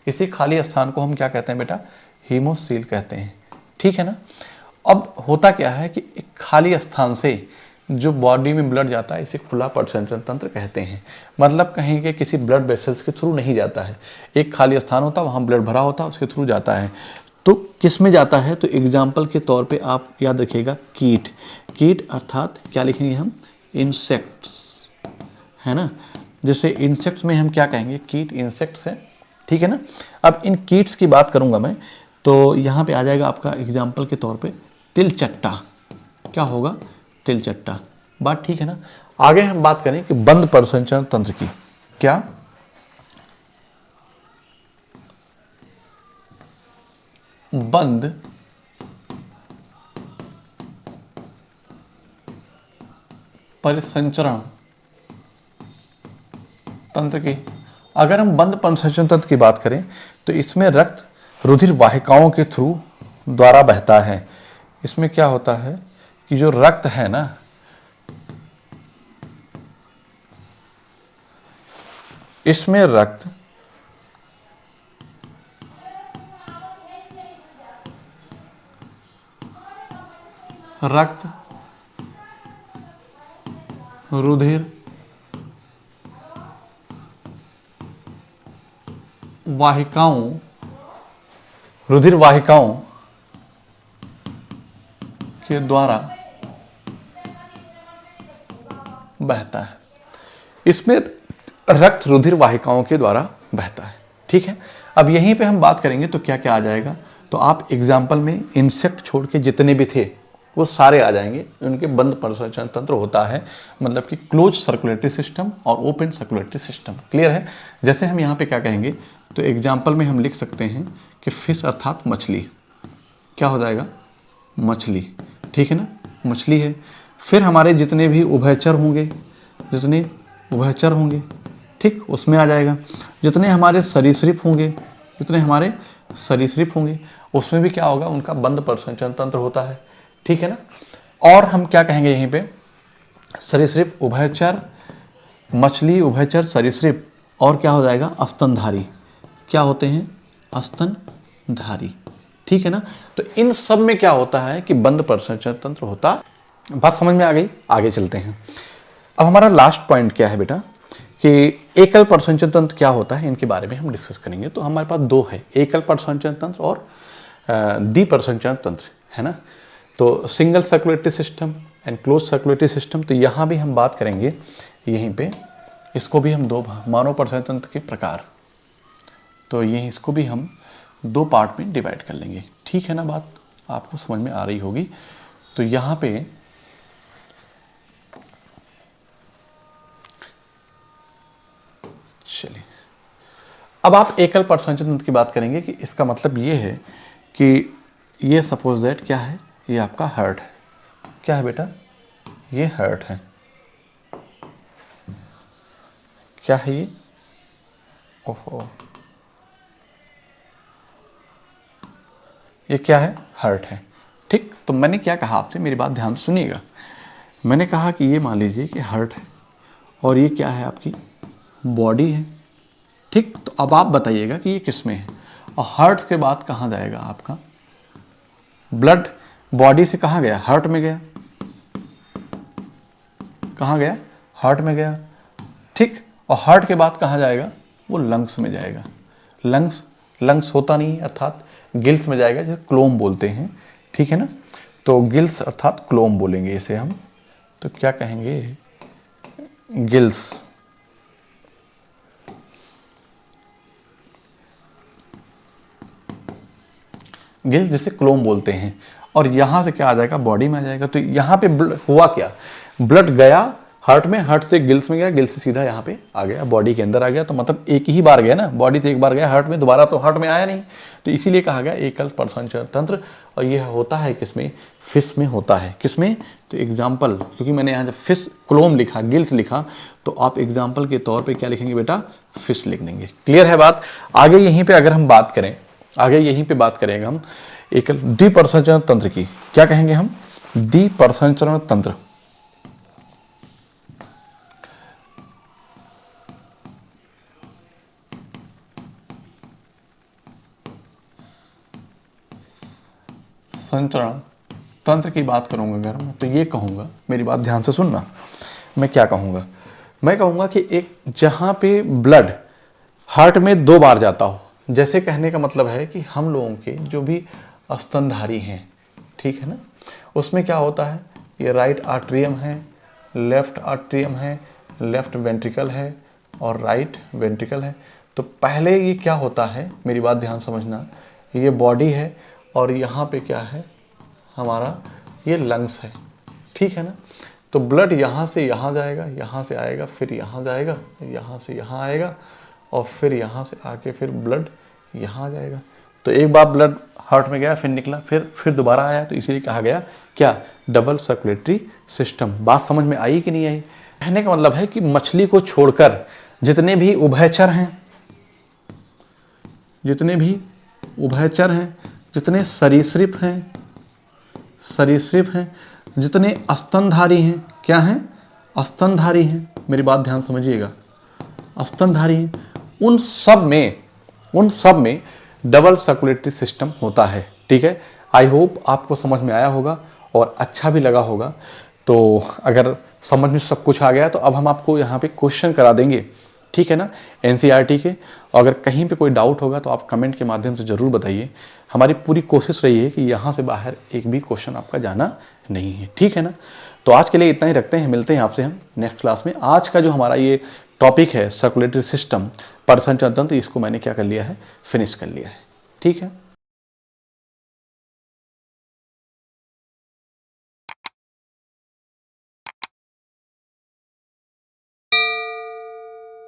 इसी खाली स्थान को हम क्या कहते हैं बेटा, हीमोसील कहते हैं, ठीक है ना। अब होता क्या है कि एक खाली स्थान से जो बॉडी में ब्लड जाता है इसे खुला परिसंचरण तंत्र कहते हैं। मतलब कहीं के किसी ब्लड वेसल्स के थ्रू नहीं जाता है। एक खाली स्थान होता है, वहाँ ब्लड भरा होता है, उसके थ्रू जाता है। तो किस में जाता है, तो एग्जाम्पल के तौर पे आप याद रखिएगा कीट, कीट अर्थात क्या लिखेंगे हम, इंसेक्ट्स, है ना। जैसे इंसेक्ट्स में हम क्या कहेंगे, कीट, इंसेक्ट्स है, ठीक है ना। अब इन कीट्स की बात करूंगा मैं, तो यहाँ पे आ जाएगा आपका एग्जाम्पल के तौर पे तिलचट्टा। क्या होगा, तिलचट्टा। बात ठीक है ना। आगे हम बात करें कि बंद परिसंचरण तंत्र की। क्या, बंद परिसंचरण तंत्र की। अगर हम बंद परिसंचरण तंत्र की बात करें तो इसमें रक्त रुधिर वाहिकाओं के थ्रू द्वारा बहता है। इसमें क्या होता है कि जो रक्त है ना, इसमें रक्त रुधिर वाहिकाओं, रुधिर वाहिकाओं के द्वारा बहता है। इसमें रक्त रुधिर वाहिकाओं के द्वारा बहता है, ठीक है। अब यहीं पे हम बात करेंगे तो क्या क्या आ जाएगा, तो आप एग्जाम्पल में इंसेक्ट छोड़ के जितने भी थे वो सारे आ जाएंगे। उनके बंद परिसंचरण तंत्र होता है, मतलब कि क्लोज सर्कुलेटरी सिस्टम और ओपन सर्कुलेटरी सिस्टम। क्लियर है। जैसे हम यहाँ पे क्या कहेंगे, तो एग्जाम्पल में हम लिख सकते हैं कि फिश अर्थात मछली। क्या हो जाएगा, मछली, ठीक है ना, मछली है। फिर हमारे जितने भी उभयचर होंगे, जितने उभयचर होंगे, ठीक, उसमें आ जाएगा। जितने हमारे सरीसृप होंगे, जितने हमारे सरीसृप होंगे उसमें भी क्या होगा, उनका बंद परिसंचरण तंत्र होता है, ठीक है ना। और हम क्या कहेंगे यहीं पे, सरीसृप, उभयचर, मछली, उभयचर, सरीसृप, और क्या हो जाएगा, स्तनधारी। क्या होते हैं, स्तनधारी, ठीक है ना। तो इन सब में क्या होता है कि बंद परिसंचरण तंत्र होता। बात समझ में आ गई, आगे चलते हैं। अब हमारा लास्ट पॉइंट क्या है बेटा, कि एकल परिसंचरण तंत्र क्या होता है, इनके बारे में हम डिस्कस करेंगे। तो हमारे पास 2 है, एकल परिसंचरण तंत्र और द्विपरिसंचरण तंत्र, है ना। तो single circulatory system and close circulatory system. तो यहाँ भी हम बात करेंगे यहीं पे, इसको भी हम 2 मानव परिसंचरण तंत्र के प्रकार, तो ये इसको भी हम 2 पार्ट में डिवाइड कर लेंगे, ठीक है ना। बात आपको समझ में आ रही होगी। तो यहां पे चलिए, अब आप एकल प्रसंचरण तंत्र की बात करेंगे कि इसका मतलब ये है कि ये सपोज दैट क्या है, ये आपका हार्ट है। क्या है बेटा? ये हार्ट है। क्या है ये? ओहो, ये क्या है? हार्ट है। ठीक, तो मैंने क्या कहा आपसे, मेरी बात ध्यान से सुनिएगा। मैंने कहा कि ये मान लीजिए कि हार्ट है और ये क्या है? आपकी बॉडी है। ठीक, तो अब आप बताइएगा कि ये किस में है, और हार्ट के बाद कहाँ जाएगा आपका ब्लड? बॉडी से कहाँ गया? हार्ट में गया। कहाँ गया? हार्ट में गया। ठीक, और हार्ट के बाद कहाँ जाएगा? वो लंग्स में जाएगा। लंग्स, लंग्स होता नहीं, अर्थात गिल्स में जाएगा, जिसे क्लोम बोलते हैं। ठीक है ना? तो गिल्स अर्थात क्लोम बोलेंगे इसे हम। तो क्या कहेंगे? गिल्स। गिल्स जिसे क्लोम बोलते हैं। और यहां से क्या आ जाएगा? बॉडी में आ जाएगा। तो यहां पे हुआ क्या? ब्लड गया हार्ट में, हार्ट से गिल्स में गया, गिल्स से सीधा यहाँ पे आ गया, बॉडी के अंदर आ गया। तो मतलब एक ही बार गया ना, बॉडी से एक बार गया हार्ट में, दोबारा तो हार्ट में आया नहीं। तो इसीलिए कहा गया एकल प्रसंचरण तंत्र। और यह होता है किसमें? फिश में होता है। किसमें? तो एग्जाम्पल, क्योंकि मैंने यहाँ जब फिश क्लोम लिखा, गिल्स लिखा, तो आप एग्जाम्पल के तौर पर क्या लिखेंगे बेटा? फिश लिख देंगे। क्लियर है बात? आगे यहीं पर अगर हम बात करें, आगे यहीं पे बात करेंगे हम एकल द्विप्रसंचरण तंत्र की। क्या कहेंगे हम? द्विप्रसंचरण तंत्र। संचरण तंत्र की बात करूंगा अगर मैं, तो ये कहूंगा, मेरी बात ध्यान से सुनना, मैं क्या कहूंगा? मैं कहूंगा कि एक जहां पे ब्लड हार्ट में 2 बार जाता हो, जैसे कहने का मतलब है कि हम लोगों के जो भी स्तनधारी हैं, ठीक है ना, उसमें क्या होता है? ये राइट आर्ट्रियम है, लेफ्ट आर्ट्रियम है, लेफ्ट वेंट्रिकल है और राइट वेंट्रिकल है। तो पहले ये क्या होता है, मेरी बात ध्यान समझना, ये बॉडी है और यहाँ पे क्या है? हमारा ये लंग्स है। ठीक है ना? तो ब्लड यहाँ से यहाँ जाएगा, यहाँ से आएगा, फिर यहाँ जाएगा, यहाँ से यहाँ आएगा, और फिर यहाँ से आके फिर ब्लड यहाँ आ जाएगा। तो एक बार ब्लड हार्ट में गया, फिर निकला, फिर दोबारा आया। तो इसीलिए कहा गया क्या? Double circulatory system. बात समझ में आई कि नहीं आई? कहने का मतलब है कि मछली को छोड़कर जितने भी उभयचर हैं, जितने भी उभयचर हैं, जितने सरीसृप हैं, जितने स्तनधारी हैं, क्या हैं? स्तनधारी हैं। मेरी बात ध्यान समझिएगा, स्तनधारी हैं। उन सब में डबल सर्कुलेटरी सिस्टम होता है। ठीक है? आई होप आपको समझ में आया होगा और अच्छा भी लगा होगा। तो अगर समझ में सब कुछ आ गया तो अब हम आपको यहाँ पे क्वेश्चन करा देंगे। ठीक है ना? एनसीईआरटी के। और अगर कहीं पे कोई डाउट होगा तो आप कमेंट के माध्यम से ज़रूर बताइए। हमारी पूरी कोशिश रही है कि यहाँ से बाहर एक भी क्वेश्चन आपका जाना नहीं है। ठीक है ना? तो आज के लिए इतना ही रखते हैं, मिलते हैं आपसे हम नेक्स्ट क्लास में। आज का जो हमारा ये टॉपिक है सर्कुलेटरी सिस्टम, प्रसंचरण तंत्र, इसको मैंने क्या कर लिया है? फिनिश कर लिया है। ठीक है?